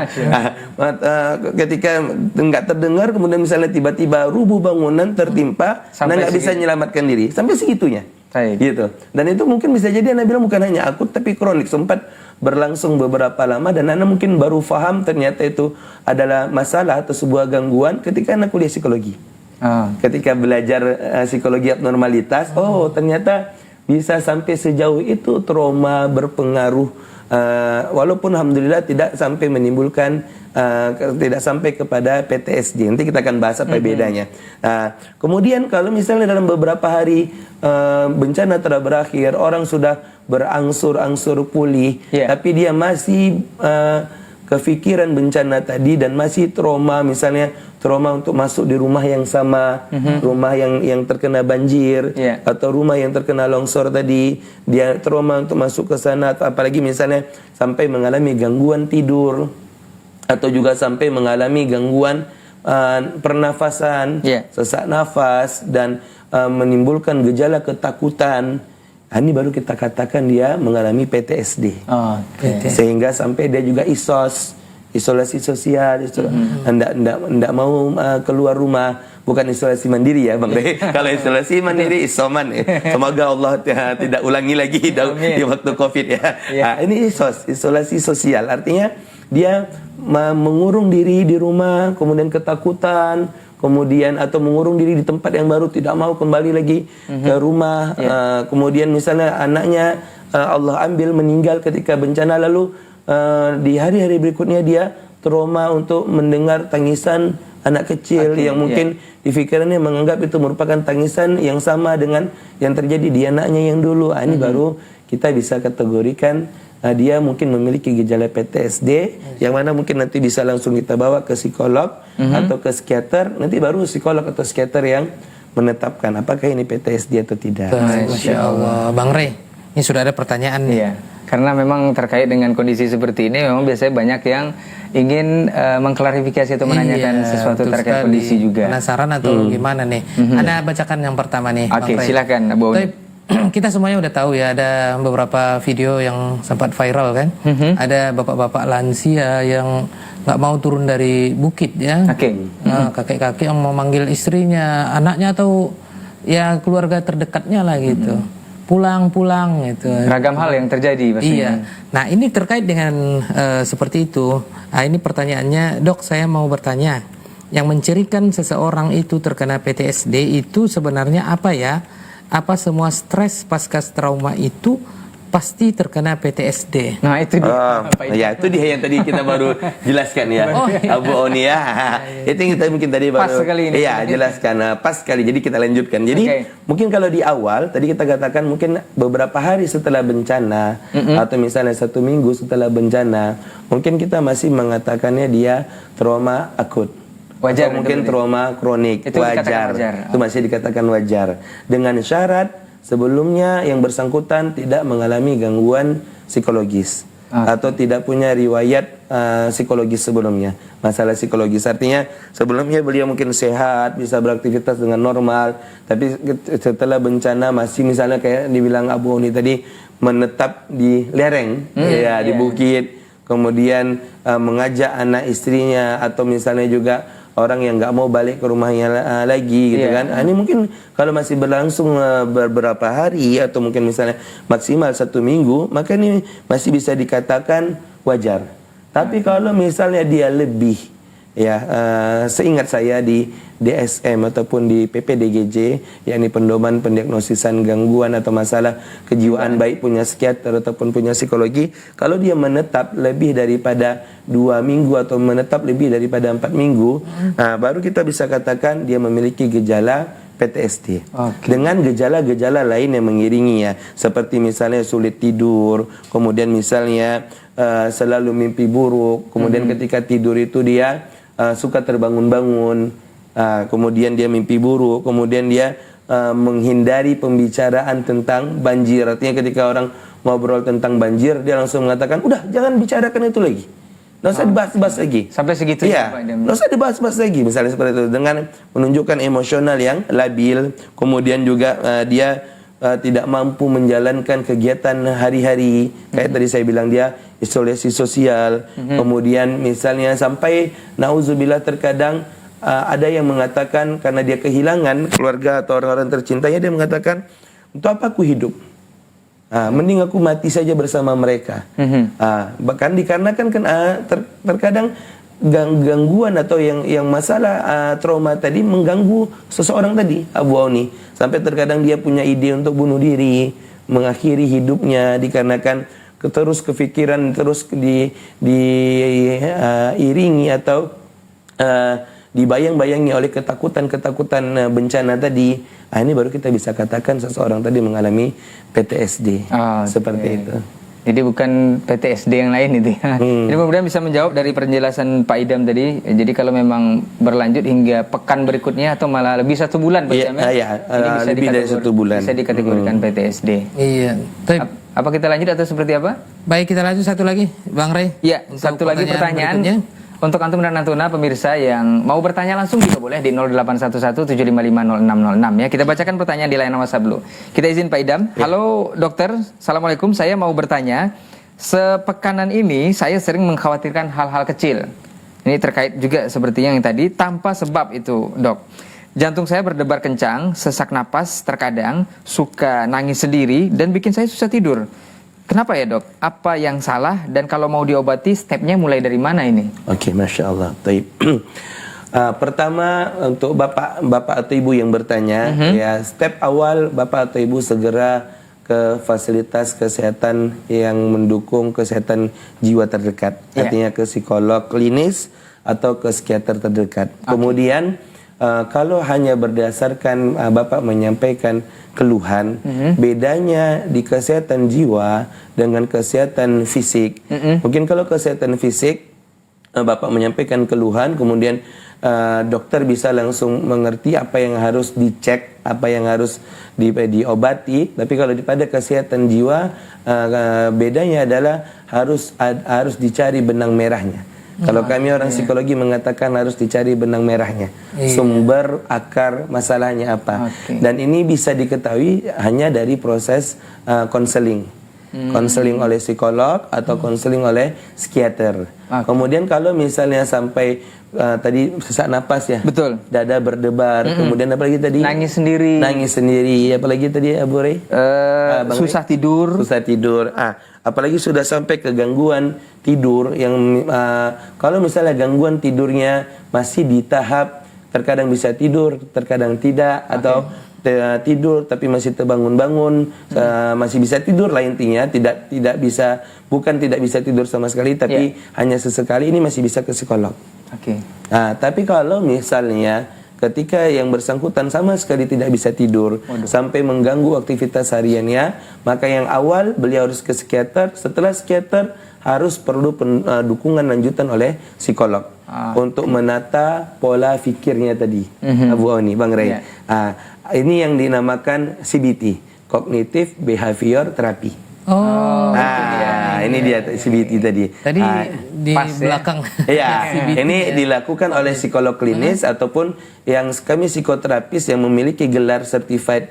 Ketika nggak terdengar, kemudian misalnya tiba-tiba rubuh bangunan tertimpa, Ana nggak bisa menyelamatkan diri sampai segitunya. Gitu. Dan itu mungkin bisa jadi Ana bilang bukan hanya akut tapi kronik, sempat berlangsung beberapa lama, dan Ana mungkin baru paham ternyata itu adalah masalah atau sebuah gangguan ketika Ana kuliah psikologi. Ketika belajar psikologi abnormalitas, ternyata bisa sampai sejauh itu trauma berpengaruh, walaupun alhamdulillah tidak sampai menimbulkan tidak sampai kepada PTSD. Nanti kita akan bahas apa bedanya. Kemudian kalau misalnya dalam beberapa hari bencana telah berakhir, orang sudah berangsur-angsur pulih, tapi dia masih kefikiran bencana tadi dan masih trauma, misalnya trauma untuk masuk di rumah yang sama, rumah yang terkena banjir, atau rumah yang terkena longsor tadi, dia trauma untuk masuk ke sana, atau apalagi misalnya sampai mengalami gangguan tidur, atau juga sampai mengalami gangguan pernafasan, sesak nafas, dan menimbulkan gejala ketakutan. Ini baru kita katakan dia mengalami PTSD. Sehingga sampai dia juga isolasi sosial, enggak mau keluar rumah. Bukan isolasi mandiri ya Bang Rey. Kalau isolasi mandiri isoman semoga Allah tidak ulangi lagi di waktu Covid ya. Ini isolasi sosial, artinya dia mengurung diri di rumah, kemudian ketakutan, kemudian atau mengurung diri di tempat yang baru, tidak mau kembali lagi ke rumah. Kemudian misalnya anaknya Allah ambil meninggal ketika bencana, lalu di hari-hari berikutnya dia trauma untuk mendengar tangisan anak kecil yang mungkin di pikirannya menganggap itu merupakan tangisan yang sama dengan yang terjadi di anaknya yang dulu. Ini baru kita bisa kategorikan dia mungkin memiliki gejala PTSD, yang mana mungkin nanti bisa langsung kita bawa ke psikolog atau ke psikiater. Nanti baru psikolog atau psikiater yang menetapkan apakah ini PTSD atau tidak. Masya Allah. Bang Rey, ini sudah ada pertanyaan nih. Karena memang terkait dengan kondisi seperti ini, memang biasanya banyak yang ingin mengklarifikasi atau menanyakan sesuatu terkait kondisi juga. Penasaran atau gimana nih? Anda bacakan yang pertama nih. Oke, silakan Abu Auni. Kita semuanya udah tahu ya, ada beberapa video yang sempat viral kan. Ada bapak-bapak lansia yang nggak mau turun dari bukit ya. Kakek-kakek yang mau manggil istrinya, anaknya, atau ya keluarga terdekatnya lah gitu. pulang gitu. Ragam hal yang terjadi pastinya. Iya. Nah, ini terkait dengan seperti itu. Nah, ini pertanyaannya, Dok, saya mau bertanya. Yang mencirikan seseorang itu terkena PTSD itu sebenarnya apa ya? Apa semua stres pasca trauma itu pasti terkena PTSD? Nah, itu dia. Ya, itu dia yang tadi kita baru jelaskan ya. Abu Oni ya. Itu yang kita mungkin tadi baru. Pas sekali ini. Iya, jelaskan. Pas sekali. Jadi kita lanjutkan. Jadi mungkin kalau di awal tadi kita katakan mungkin beberapa hari setelah bencana atau misalnya 1 minggu setelah bencana, mungkin kita masih mengatakannya dia trauma akut. Wajar, atau mungkin trauma kronik. Itu wajar. Itu masih dikatakan wajar. Dengan syarat sebelumnya yang bersangkutan tidak mengalami gangguan psikologis atau tidak punya riwayat psikologis sebelumnya, masalah psikologis. Artinya sebelumnya beliau mungkin sehat, bisa beraktivitas dengan normal, tapi setelah bencana masih misalnya kayak dibilang Abu Oni tadi menetap di lereng, di bukit, kemudian mengajak anak istrinya atau misalnya juga orang yang nggak mau balik ke rumahnya lagi gitu kan. Ini mungkin kalau masih berlangsung beberapa hari atau mungkin misalnya maksimal 1 minggu, maka ini masih bisa dikatakan wajar. Tapi kalau misalnya dia lebih, seingat saya di DSM ataupun di PPDGJ, yakni Pedoman Pendiagnosisan Gangguan atau Masalah Kejiwaan baik punya psikiater ataupun punya psikologi, kalau dia menetap lebih daripada 2 minggu atau menetap lebih daripada 4 minggu, baru kita bisa katakan dia memiliki gejala PTSD. Dengan gejala-gejala lain yang mengiringinya, seperti misalnya sulit tidur, kemudian misalnya selalu mimpi buruk, kemudian ketika tidur itu dia suka terbangun-bangun, kemudian dia mimpi buruk, kemudian dia menghindari pembicaraan tentang banjir. Artinya ketika orang ngobrol tentang banjir, dia langsung mengatakan, udah jangan bicarakan itu lagi, nggak usah dibahas-bahas lagi. Sampai segitu ya, nggak usah dibahas-bahas lagi, misalnya seperti itu, dengan menunjukkan emosional yang labil. Kemudian juga dia tidak mampu menjalankan kegiatan hari-hari, kayak tadi saya bilang dia isolasi sosial. Kemudian misalnya sampai nauzubillah terkadang ada yang mengatakan karena dia kehilangan keluarga atau orang-orang tercintanya, dia mengatakan, untuk apa aku hidup? Mending aku mati saja bersama mereka. Bahkan dikarenakan terkadang gangguan atau yang masalah trauma tadi mengganggu seseorang tadi, Abu Oni, sampai terkadang dia punya ide untuk bunuh diri, mengakhiri hidupnya dikarenakan terus kepikiran, terus diiringi atau dibayang-bayangi oleh ketakutan bencana tadi. Ini baru kita bisa katakan seseorang tadi mengalami PTSD. Seperti itu. Jadi bukan PTSD yang lain itu ya. Jadi mudah-mudahan bisa menjawab dari penjelasan Pak Idam tadi. Jadi kalau memang berlanjut hingga pekan berikutnya atau malah lebih 1 bulan Pak Idam, ini bisa lebih dari 1 bulan. Bisa dikategorikan PTSD. Iya. Apa kita lanjut atau seperti apa? Baik, kita lanjut satu lagi, Bang Ray. Iya, satu lagi pertanyaan berikutnya. Untuk antum dan antuna pemirsa yang mau bertanya langsung juga boleh di 0811-755-0606 ya. Kita bacakan pertanyaan di layanan WhatsApp dulu. Kita izin Pak Idam. Halo dokter, Assalamualaikum. Saya mau bertanya, sepekanan ini saya sering mengkhawatirkan hal-hal kecil. Ini terkait juga seperti yang tadi, tanpa sebab itu dok. Jantung saya berdebar kencang, sesak napas terkadang, suka nangis sendiri dan bikin saya susah tidur. Kenapa ya dok? Apa yang salah? Dan kalau mau diobati, stepnya mulai dari mana ini? Oke, Masya Allah. Pertama, untuk bapak atau ibu yang bertanya, ya step awal bapak atau ibu segera ke fasilitas kesehatan yang mendukung kesehatan jiwa terdekat. Artinya ke psikolog klinis atau ke psikiater terdekat. Kemudian kalau hanya berdasarkan bapak menyampaikan keluhan, bedanya di kesehatan jiwa dengan kesehatan fisik. Mungkin kalau kesehatan fisik, bapak menyampaikan keluhan, kemudian dokter bisa langsung mengerti apa yang harus dicek, apa yang harus diobati. Tapi kalau pada kesehatan jiwa, bedanya adalah harus dicari benang merahnya. Kalau kami orang psikologi mengatakan harus dicari benang merahnya, sumber akar masalahnya apa. Dan ini bisa diketahui hanya dari proses konseling, konseling oleh psikolog atau konseling oleh psikiater. Kemudian kalau misalnya sampai tadi sesak napas ya. Betul. Dada berdebar. Kemudian apa lagi tadi? Nangis sendiri. Apalagi tadi Abu Ray? Susah tidur. Apalagi sudah sampai ke gangguan tidur yang kalau misalnya gangguan tidurnya masih di tahap terkadang bisa tidur, terkadang tidak, atau tidur tapi masih terbangun-bangun, masih bisa tidur lah intinya, tidak bisa, bukan tidak bisa tidur sama sekali, tapi hanya sesekali, ini masih bisa ke psikolog. Nah, tapi kalau misalnya ketika yang bersangkutan sama sekali tidak bisa tidur sampai mengganggu aktivitas hariannya, maka yang awal beliau harus ke psikiater. Setelah psikiater harus perlu dukungan lanjutan oleh psikolog untuk menata pola fikirnya tadi. Abu Oni, Bang Ray. Ini yang dinamakan CBT, Cognitive Behavior Therapy. Ini dia CBT tadi. Tadi di belakang. Ya, ini dilakukan oleh psikolog klinis ataupun yang kami psikoterapis yang memiliki gelar certified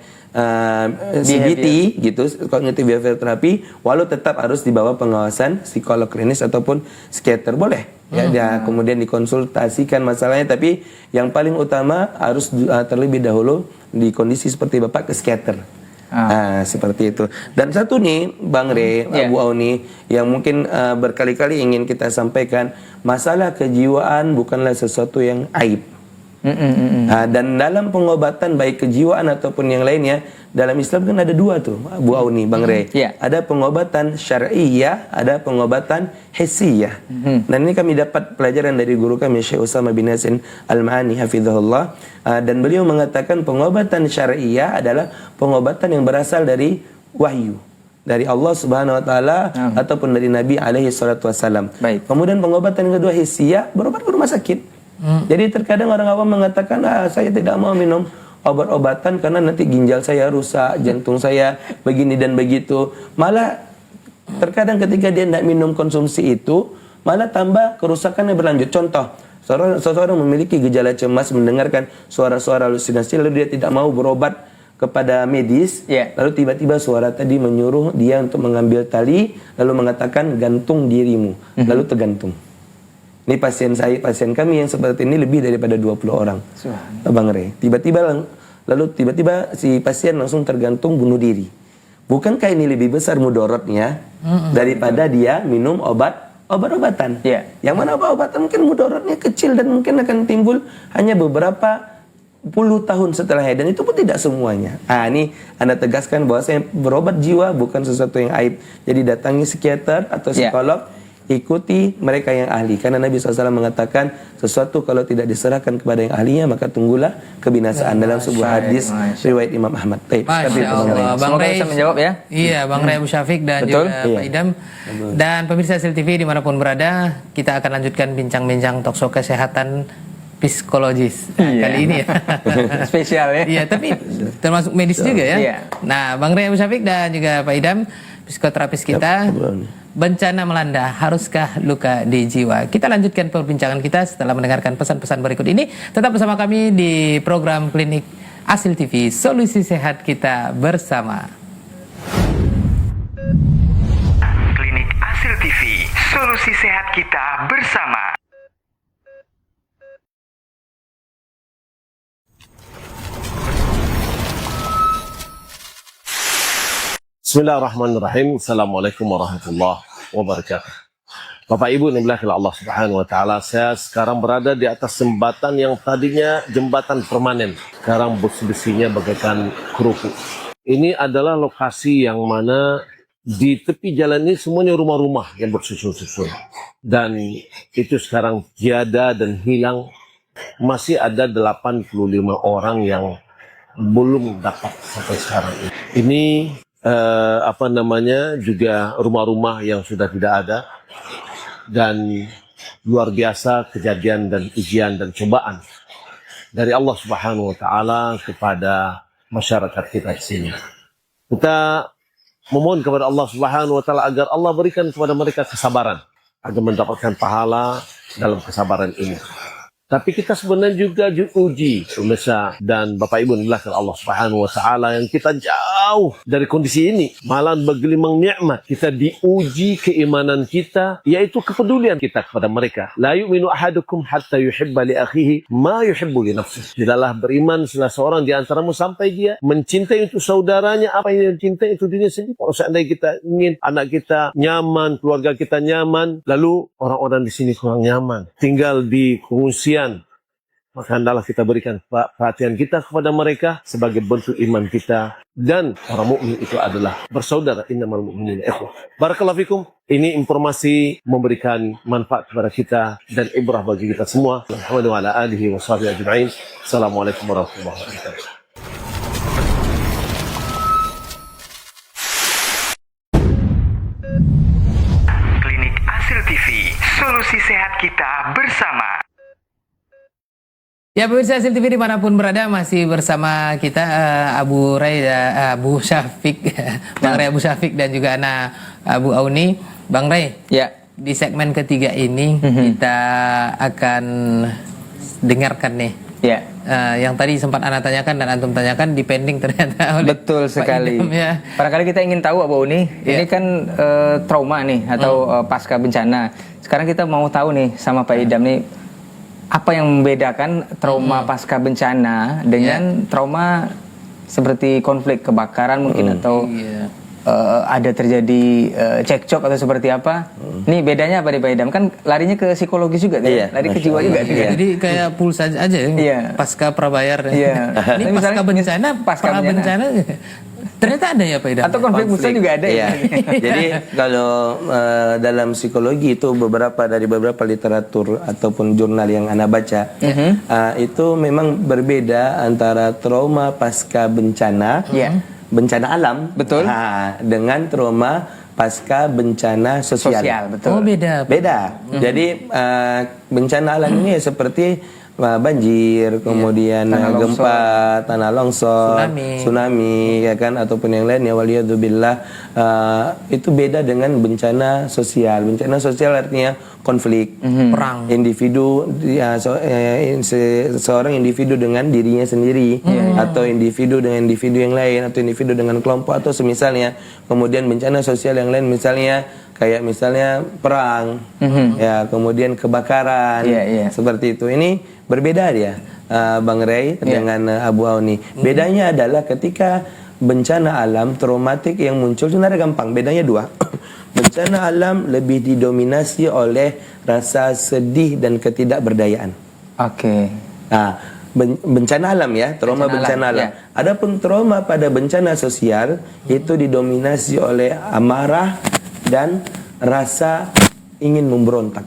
CBT gitu, Cognitive Behavior Therapy, walau tetap harus di bawah pengawasan psikolog klinis ataupun psikiater, boleh ya, kemudian dikonsultasikan masalahnya, tapi yang paling utama harus terlebih dahulu di kondisi seperti Bapak ke psikiater. Seperti itu. Dan satu nih Bang Ray, Abu Auni, yang mungkin berkali-kali ingin kita sampaikan, masalah kejiwaan bukanlah sesuatu yang aib. Dan dalam pengobatan baik kejiwaan ataupun yang lainnya, dalam Islam kan ada dua tuh, Abu Auni, Bang Ray. Ada pengobatan syar'iyyah, ada pengobatan hissiyah. Dan ini kami dapat pelajaran dari guru kami Syekh Usama bin Yasin Al-Ma'ani hafizahullah. Dan beliau mengatakan pengobatan syar'iyyah adalah pengobatan yang berasal dari wahyu, dari Allah Subhanahu wa taala ataupun dari Nabi alaihi salatu wasallam. Kemudian pengobatan yang kedua hissiyah, berobat ke rumah sakit. Jadi terkadang orang awam mengatakan, saya tidak mau minum obat-obatan karena nanti ginjal saya rusak, jantung saya begini dan begitu. Malah terkadang ketika dia tidak minum konsumsi itu, malah tambah kerusakannya berlanjut. Contoh, seseorang memiliki gejala cemas, mendengarkan suara-suara halusinasi, lalu dia tidak mau berobat kepada medis, lalu tiba-tiba suara tadi menyuruh dia untuk mengambil tali, lalu mengatakan gantung dirimu, lalu tergantung. Ini pasien kami yang seperti ini lebih daripada 20 orang. Bang Ray. Tiba-tiba si pasien langsung tergantung bunuh diri. Bukankah ini lebih besar mudorotnya daripada dia minum obat-obatan? Yang mana obat-obatan mungkin mudorotnya kecil dan mungkin akan timbul hanya beberapa puluh tahun setelahnya, dan itu pun tidak semuanya. Ini Anda tegaskan bahwa saya berobat jiwa bukan sesuatu yang aib. Jadi datangi psikiater atau psikolog, ikuti mereka yang ahli, karena Nabi SAW mengatakan sesuatu kalau tidak diserahkan kepada yang ahlinya maka tunggulah kebinasaan, dalam sebuah hadis riwayat Imam Ahmad. Masya Allah, Bang Ray bisa menjawab ya. Iya, Bang Ray Abu Syafiq dan juga Pak Idam dan pemirsa Asil TV dimanapun berada, kita akan lanjutkan bincang-bincang talkshow kesehatan psikologis kali ini ya. Spesial ya. Iya, tapi termasuk medis juga ya. Nah, Bang Ray Abu Syafiq dan juga Pak Idam, psikoterapis kita. Bencana melanda, haruskah luka di jiwa? Kita lanjutkan perbincangan kita setelah mendengarkan pesan-pesan berikut ini. Tetap bersama kami di program Klinik Asil TV, solusi sehat kita bersama. Klinik Asil TV, solusi sehat kita bersama. Bismillahirrahmanirrahim. Assalamualaikum warahmatullahi wabarakatuh. Bapak Ibu yang dimuliakan Allah Subhanahu wa taala, saya sekarang berada di atas jembatan yang tadinya jembatan permanen, sekarang besi-besinya bagaikan kerupuk. Ini adalah lokasi yang mana di tepi jalan ini semuanya rumah-rumah yang bersusun-susun. Dan itu sekarang tiada dan hilang. Masih ada 85 orang yang belum dapat sampai sekarang. Ini juga rumah-rumah yang sudah tidak ada, dan luar biasa kejadian dan ujian dan cobaan dari Allah Subhanahu wa taala kepada masyarakat kita di sini. Kita memohon kepada Allah Subhanahu wa taala agar Allah berikan kepada mereka kesabaran agar mendapatkan pahala dalam kesabaran ini. Tapi kita sebenarnya juga uji pemirsa dan Bapak Ibu di belakang Allah Subhanahu wa taala yang kita jauh dari kondisi ini, malah bergelimang nikmat. Kita diuji keimanan kita, yaitu kepedulian kita kepada mereka. La yu'minu ahadukum hatta yuhibba li akhihi ma yuhibbu li nafsihi. Tidaklah beriman salah seorang di antaramu sampai dia mencintai untuk saudaranya apa yang dia cintai itu dirinya sendiri. Kalau seandainya kita ingin anak kita nyaman, keluarga kita nyaman, lalu orang-orang di sini kurang nyaman, tinggal di pengungsian, maka hendaklah kita berikan perhatian kita kepada mereka sebagai bentuk iman kita. Dan orang mukmin itu adalah bersaudara, innamal mu'minuna ikhwah. Barakallahu fikum. Ini informasi memberikan manfaat kepada kita dan ibrah bagi kita semua. Muhammad wa ala alihi wa sahbihi ajma'in. Assalamualaikum warahmatullahi wabarakatuh. Klinik Asil TV, solusi sehat kita bersama. Ya pemirsa Asil TV dimanapun berada, masih bersama kita Abu Ray, Abu Syafiq, Bang Ray Abu Syafiq dan juga Ana Abu Auni. Bang Ray, ya, di segmen ketiga ini kita akan dengarkan nih. Ya. Yang tadi sempat Ana tanyakan dan Antum tanyakan depending ternyata oleh Betul sekali. Pak Idam, ya. Barangkali kita ingin tahu Abu Uni, ini kan trauma nih atau pasca bencana. Sekarang kita mau tahu nih sama Pak Idam nih, apa yang membedakan trauma pasca bencana dengan trauma seperti konflik kebakaran mungkin atau ada terjadi cekcok atau seperti apa? Nih bedanya apa nih Pak Idam? Kan larinya ke psikologis juga, lari ke jiwa juga. Jadi kayak pulsa aja ya, pasca prabayar. Ini pasca bencana, pra bencana. Ternyata ada ya Pak Idam? Atau konflik besar juga ada ya? Jadi kalau dalam psikologi itu dari beberapa literatur ataupun jurnal yang Anda baca, itu memang berbeda antara trauma pasca bencana, bencana alam, betul, dengan trauma pasca bencana sosial. Betul. Oh beda. Jadi bencana alam ini seperti banjir, kemudian gempa, tanah longsor, tsunami, ya kan, ataupun yang lain ya waliyadzubillah. Itu beda dengan bencana sosial. Bencana sosial artinya konflik, perang, individu, seorang individu dengan dirinya sendiri, atau individu dengan individu yang lain, atau individu dengan kelompok atau semisalnya. Kemudian bencana sosial yang lain misalnya kayak misalnya perang, ya, kemudian kebakaran, seperti itu. Ini berbeda dia, Bang Ray dengan Abu Auni. Bedanya adalah ketika bencana alam traumatik yang muncul sebenarnya gampang. Bedanya dua. Bencana alam lebih didominasi oleh rasa sedih dan ketidakberdayaan. Oke. Nah, bencana alam ya, trauma bencana alam. Adapun trauma pada bencana sosial itu didominasi oleh amarah dan rasa ingin memberontak.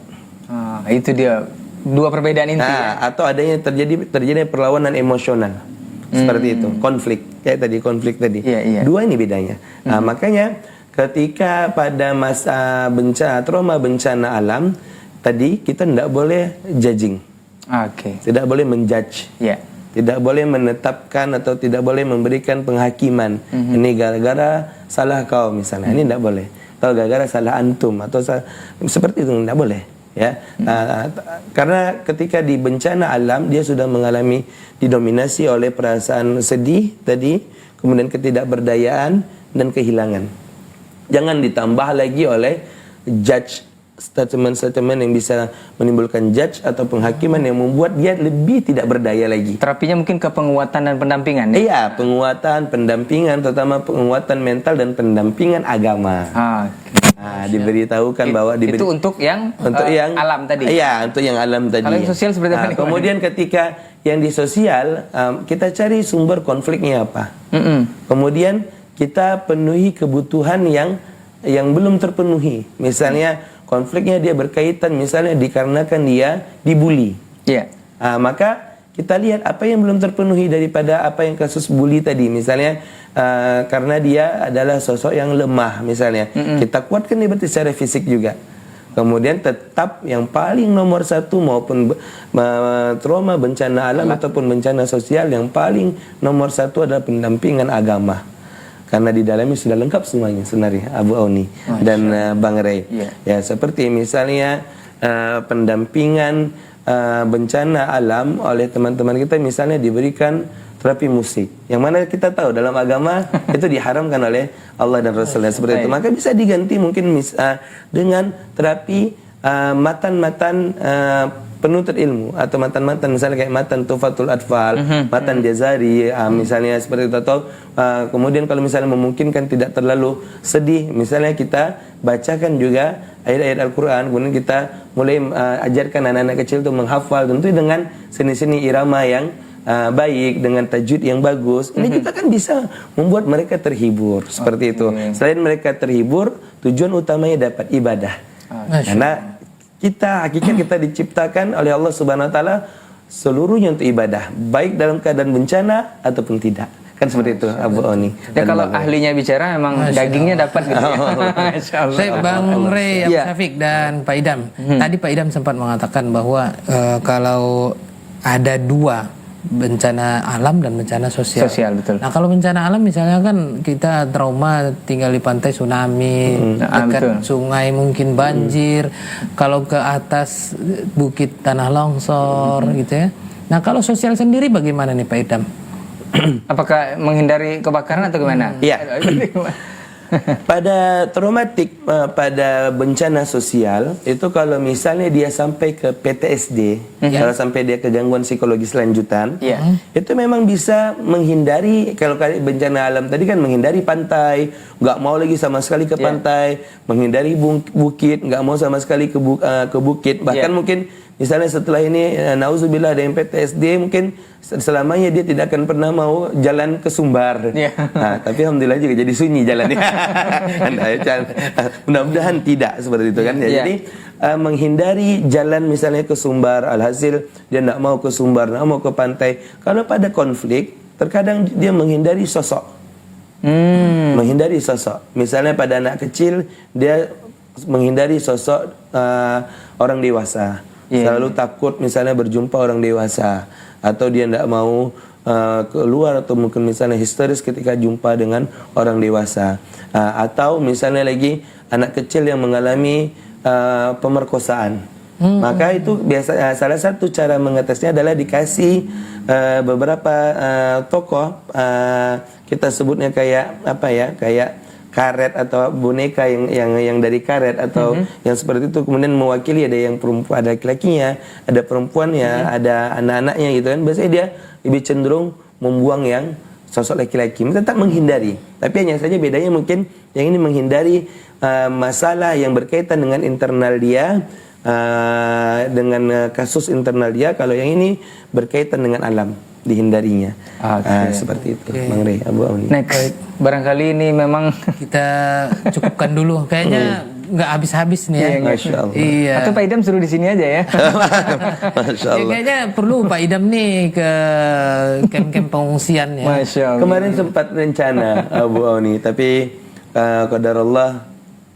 Itu dia dua perbedaan inti. Atau adanya terjadi perlawanan emosional. Seperti itu, konflik. Kayak tadi konflik tadi. Dua ini bedanya. Nah, makanya ketika pada masa trauma bencana alam tadi kita tidak boleh judging. Tidak boleh menjudge. Tidak boleh menetapkan atau tidak boleh memberikan penghakiman. Ini gara-gara salah kau misalnya. Ini tidak boleh. Atau gara-gara salah antum atau seperti itu tidak boleh. Ya, karena ketika di bencana alam dia sudah mengalami didominasi oleh perasaan sedih tadi, kemudian ketidakberdayaan dan kehilangan. Jangan ditambah lagi oleh judge, statement-statement yang bisa menimbulkan judge atau penghakiman yang membuat dia lebih tidak berdaya lagi. Terapinya mungkin ke penguatan dan pendampingan. Iya, penguatan, pendampingan, terutama penguatan mental dan pendampingan agama. Diberitahukan bahwa itu untuk yang alam tadi. Iya, untuk yang alam tadi. Kalau yang sosial seperti apa? Kemudian ketika yang di sosial, kita cari sumber konfliknya apa. Kemudian kita penuhi kebutuhan yang belum terpenuhi. Misalnya konfliknya dia berkaitan misalnya dikarenakan dia dibully. Maka kita lihat apa yang belum terpenuhi daripada apa yang kasus bully tadi. Misalnya karena dia adalah sosok yang lemah misalnya. Kita kuatkan dia berarti secara fisik juga. Kemudian tetap yang paling nomor satu maupun trauma bencana alam ataupun bencana sosial yang paling nomor satu adalah pendampingan agama. Karena di dalamnya sudah lengkap semuanya sebenarnya Abu Auni dan Bang Ray. Ya seperti misalnya pendampingan bencana alam oleh teman-teman kita, misalnya diberikan terapi musik, yang mana kita tahu dalam agama itu diharamkan oleh Allah dan Rasulnya seperti itu. Maka bisa diganti mungkin dengan terapi matan-matan penuntut ilmu atau matan-matan, misalnya kayak matan Tufatul Atfal, matan Jazari, misalnya seperti itu. Atau kemudian kalau misalnya memungkinkan tidak terlalu sedih, misalnya kita bacakan juga ayat-ayat Al-Quran, kemudian kita mulai ajarkan anak-anak kecil untuk menghafal, tentu dengan seni-seni irama yang baik, dengan tajwid yang bagus. Ini juga kan bisa membuat mereka terhibur, seperti itu. Selain mereka terhibur, tujuan utamanya dapat ibadah. Karena hakikat kita diciptakan oleh Allah Subhanahu wa taala seluruhnya untuk ibadah, baik dalam keadaan bencana ataupun tidak. Kan seperti itu Abu Oni. Dan kalau ahlinya bicara memang dagingnya dapat gitu. Saya Bang Rey, Abu Syafiq dan Pak Idam. Tadi Pak Idam sempat mengatakan bahwa kalau ada dua, bencana alam dan bencana sosial. Betul. Nah, kalau bencana alam misalnya kan kita trauma tinggal di pantai, tsunami, dekat sungai mungkin banjir, kalau ke atas bukit tanah longsor gitu ya. Nah, kalau sosial sendiri bagaimana nih Pak Idam? Apakah menghindari kebakaran atau gimana? Iya. Pada traumatik, pada bencana sosial itu kalau misalnya dia sampai ke PTSD, kalau sampai dia ke gangguan psikologis lanjutan, itu memang bisa menghindari. Kalau bencana alam tadi kan menghindari pantai, nggak mau lagi sama sekali ke pantai, menghindari bukit, nggak mau sama sekali ke bukit, bahkan mungkin misalnya setelah ini nauzubillah ada yang PTSD, mungkin selamanya dia tidak akan pernah mau jalan ke Sumbar. Nah, tapi alhamdulillah juga jadi sunyi jalannya. Mudah-mudahan tidak seperti itu kan. Jadi menghindari jalan misalnya ke Sumbar, alhasil dia tidak mau ke Sumbar, tidak mau ke pantai. Kalau pada konflik, terkadang dia menghindari sosok. Menghindari sosok. Misalnya pada anak kecil, dia menghindari sosok orang dewasa. Selalu takut misalnya berjumpa orang dewasa, atau dia tidak mau keluar, atau mungkin misalnya histeris ketika jumpa dengan orang dewasa, atau misalnya lagi anak kecil yang mengalami pemerkosaan. Maka itu biasa salah satu cara mengatasinya adalah dikasih beberapa tokoh, kita sebutnya kayak apa ya, kayak karet atau boneka yang dari karet atau yang seperti itu, kemudian mewakili, ada yang perempuan, ada laki-lakinya, ada perempuannya, ada anak-anaknya gitu kan. Biasanya dia lebih cenderung membuang yang sosok laki-laki, tetap menghindari. Tapi hanya saja bedanya mungkin yang ini menghindari masalah yang berkaitan dengan internal dia, dengan kasus internal dia. Kalau yang ini berkaitan dengan alam, dihindarinya. Seperti itu, Bang Rey, Abu Auni. Next. Barangkali ini memang kita cukupkan dulu. Kayaknya nggak habis-habis nih ya. Masya Allah. Iya. Atau Pak Idam suruh di sini aja ya. Masya Allah. Kayaknya perlu Pak Idam nih ke kem-kem pengungsian ya. Masya Allah. Kemarin sempat rencana Abu Auni, tapi qadarullah,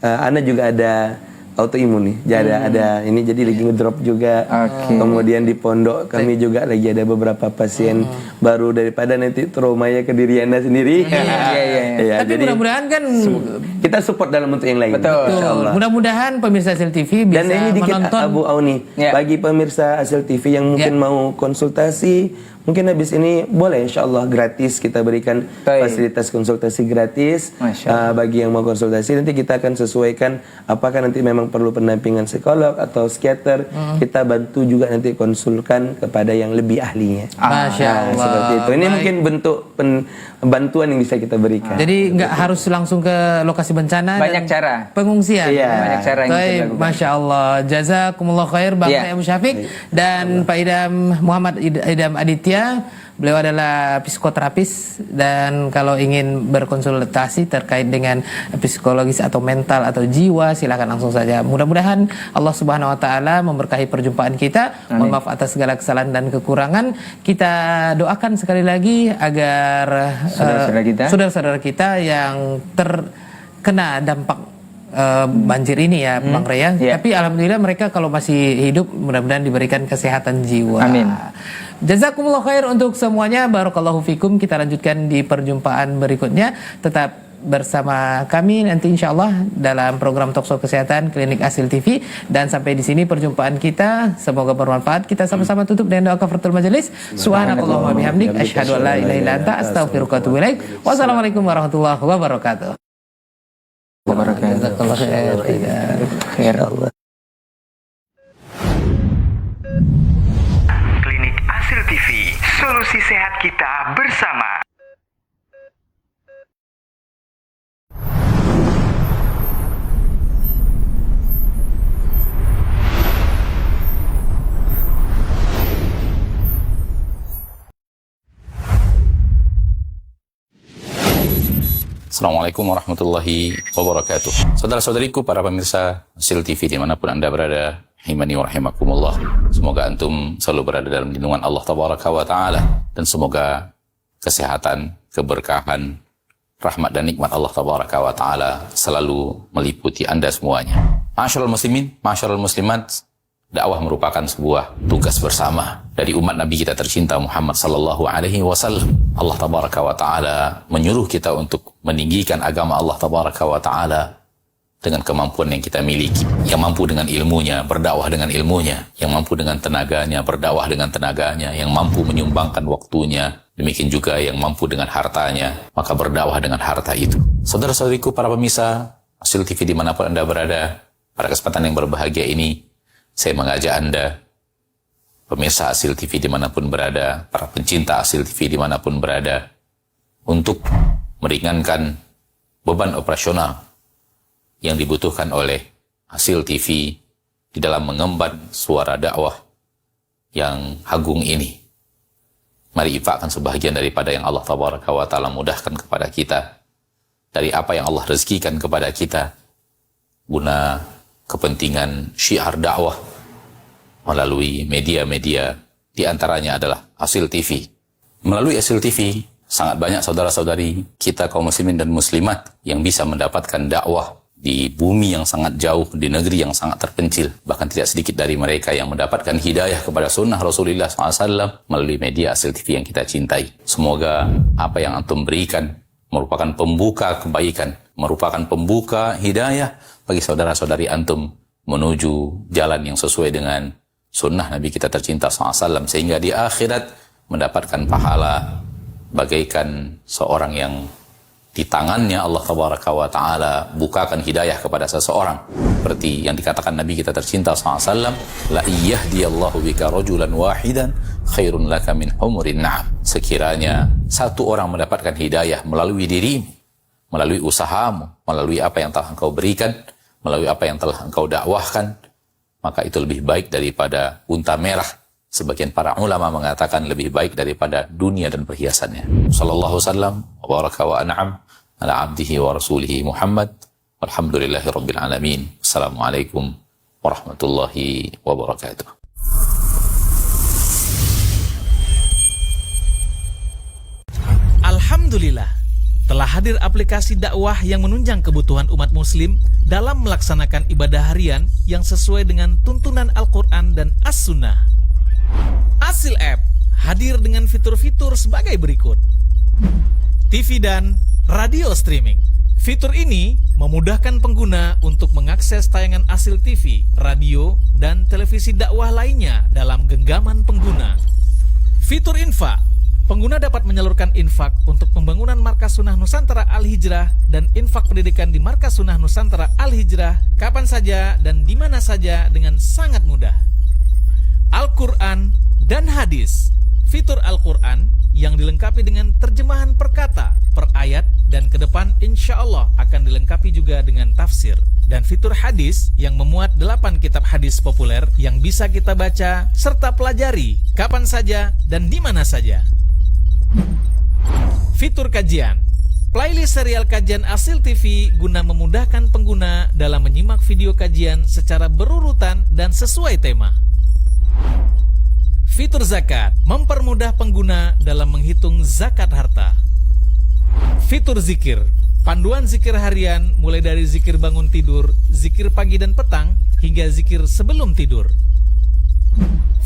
Ana juga ada autoimun nih, jadi ada ini, jadi lagi ngedrop juga. Kemudian di pondok kami juga lagi ada beberapa pasien baru, daripada nanti traumanya ke diri Anda sendiri. Tapi jadi mudah-mudahan kan kita support dalam bentuk yang lain. Betul. Mudah-mudahan pemirsa Asil TV bisa dan ini dikit menonton. Abu Auni, bagi pemirsa Asil TV yang mungkin mau konsultasi, mungkin habis ini boleh insyaallah gratis kita berikan fasilitas konsultasi gratis. Bagi yang mau konsultasi, nanti kita akan sesuaikan apakah nanti memang perlu pendampingan psikolog atau psikiater. Kita bantu juga nanti konsulkan kepada yang lebih ahlinya. Masya Allah. Seperti itu. Ini mungkin bentuk bantuan yang bisa kita berikan. Jadi nggak harus langsung ke lokasi bencana. Banyak cara. Pengungsian. Banyak cara yang bisa dilakukan. Masya Allah. Jazakumullah khair Bang Abu Syafiq dan Pak Idam Muhammad Idam Aditya. Beliau adalah psikoterapis, dan kalau ingin berkonsultasi terkait dengan psikologis atau mental atau jiwa, silakan langsung saja. Mudah-mudahan Allah Subhanahu wa taala memberkahi perjumpaan kita. Mohon maaf atas segala kesalahan dan kekurangan. Kita doakan sekali lagi agar saudara-saudara kita yang terkena dampak banjir ini ya, Bang Rey. Tapi alhamdulillah mereka kalau masih hidup mudah-mudahan diberikan kesehatan jiwa. Amin. Jazakumullah khair untuk semuanya. Barakallahu fikum. Kita lanjutkan di perjumpaan berikutnya. Tetap bersama kami nanti insya Allah dalam program Talkshow Kesehatan Klinik Asil TV. Dan sampai di sini perjumpaan kita, semoga bermanfaat. Kita sama-sama tutup dengan doa kafaratul majelis. Subhanakallahumma bihamdik asyhadu an la ilaha illa anta astaghfiruka wa atubu ilaik. Wassalamualaikum warahmatullahi wabarakatuh. Klinik Asil TV, solusi sehat kita bersama. Assalamualaikum warahmatullahi wabarakatuh. Saudara-saudariku, para pemirsa Asil TV dimanapun Anda berada, rahimani wa rahimakumullah. Semoga antum selalu berada dalam lindungan Allah Tabaraka wa Ta'ala. Dan semoga kesehatan, keberkahan, rahmat dan nikmat Allah Tabaraka wa Ta'ala selalu meliputi Anda semuanya. Ma'asyiral muslimin, ma'asyiral muslimat, dakwah merupakan sebuah tugas bersama dari umat Nabi kita tercinta Muhammad sallallahu alaihi wasallam. Allah Tabaraka wa Ta'ala menyuruh kita untuk meninggikan agama Allah Tabaraka wa Ta'ala dengan kemampuan yang kita miliki. Yang mampu dengan ilmunya, berdakwah dengan ilmunya. Yang mampu dengan tenaganya, berdakwah dengan tenaganya. Yang mampu menyumbangkan waktunya. Demikian juga yang mampu dengan hartanya, maka berdakwah dengan harta itu. Saudara-saudariku, para pemirsa Asil TV dimanapun Anda berada, pada kesempatan yang berbahagia ini, saya mengajak Anda, pemirsa Asil TV dimanapun berada, para pencinta Asil TV dimanapun berada, untuk meringankan beban operasional yang dibutuhkan oleh Asil TV di dalam mengemban suara dakwah yang agung ini. Mari infakkan sebahagian daripada yang Allah Tabaraka wa Ta'ala mudahkan kepada kita, dari apa yang Allah rezekikan kepada kita, guna kepentingan syiar dakwah melalui media-media, di antaranya adalah Asil TV. Melalui Asil TV, sangat banyak saudara-saudari kita kaum muslimin dan muslimat yang bisa mendapatkan dakwah di bumi yang sangat jauh, di negeri yang sangat terpencil. Bahkan tidak sedikit dari mereka yang mendapatkan hidayah kepada sunnah Rasulullah SAW melalui media Asil TV yang kita cintai. Semoga apa yang antum berikan merupakan pembuka kebaikan, merupakan pembuka hidayah bagi saudara-saudari antum menuju jalan yang sesuai dengan sunnah Nabi kita tercinta SAW, sehingga di akhirat mendapatkan pahala bagaikan seorang yang di tangannya Allah Tabaraka wa Ta'ala bukakan hidayah kepada seseorang, seperti yang dikatakan Nabi kita tercinta SAW, la iyahdiyallahu bika rajulan wahidan khairun laka min humurin na'am. Sekiranya satu orang mendapatkan hidayah melalui dirimu, melalui usahamu, melalui apa yang telah engkau berikan, melalui apa yang telah engkau dakwahkan, maka itu lebih baik daripada unta merah. Sebagian para ulama mengatakan lebih baik daripada dunia dan perhiasannya. Sallallahu wasallam wa baraka wa an'am ala abdihi wa rasulihi Muhammad. Walhamdulillahi rabbil alamin. Assalamualaikum warahmatullahi wabarakatuh. Alhamdulillah, telah hadir aplikasi dakwah yang menunjang kebutuhan umat muslim dalam melaksanakan ibadah harian yang sesuai dengan tuntunan Al-Quran dan As-Sunnah. Asil App hadir dengan fitur-fitur sebagai berikut: TV dan radio streaming. Fitur ini memudahkan pengguna untuk mengakses tayangan Asil TV, radio, dan televisi dakwah lainnya dalam genggaman pengguna. Fitur infak. Pengguna dapat menyalurkan infak untuk pembangunan Markas Sunnah Nusantara Al-Hijrah dan infak pendidikan di Markas Sunnah Nusantara Al-Hijrah kapan saja dan di mana saja dengan sangat mudah. Al-Quran dan Hadis. Fitur Al-Quran yang dilengkapi dengan terjemahan per kata, per ayat, dan ke depan insya Allah akan dilengkapi juga dengan tafsir. Dan fitur hadis yang memuat 8 kitab hadis populer yang bisa kita baca serta pelajari kapan saja dan di mana saja. Fitur kajian. Playlist serial kajian Asil TV guna memudahkan pengguna dalam menyimak video kajian secara berurutan dan sesuai tema. Fitur zakat, mempermudah pengguna dalam menghitung zakat harta. Fitur zikir, panduan zikir harian mulai dari zikir bangun tidur, zikir pagi dan petang, hingga zikir sebelum tidur.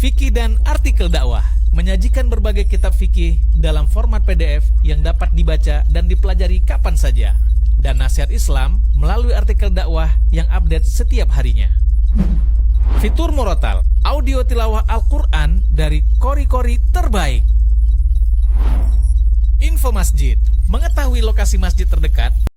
Fikih dan artikel dakwah, menyajikan berbagai kitab fikih dalam format PDF yang dapat dibaca dan dipelajari kapan saja. dan nasihat Islam melalui artikel dakwah yang update setiap harinya. Fitur Murotal, audio tilawah Al-Quran dari kori-kori terbaik. Info Masjid, mengetahui lokasi masjid terdekat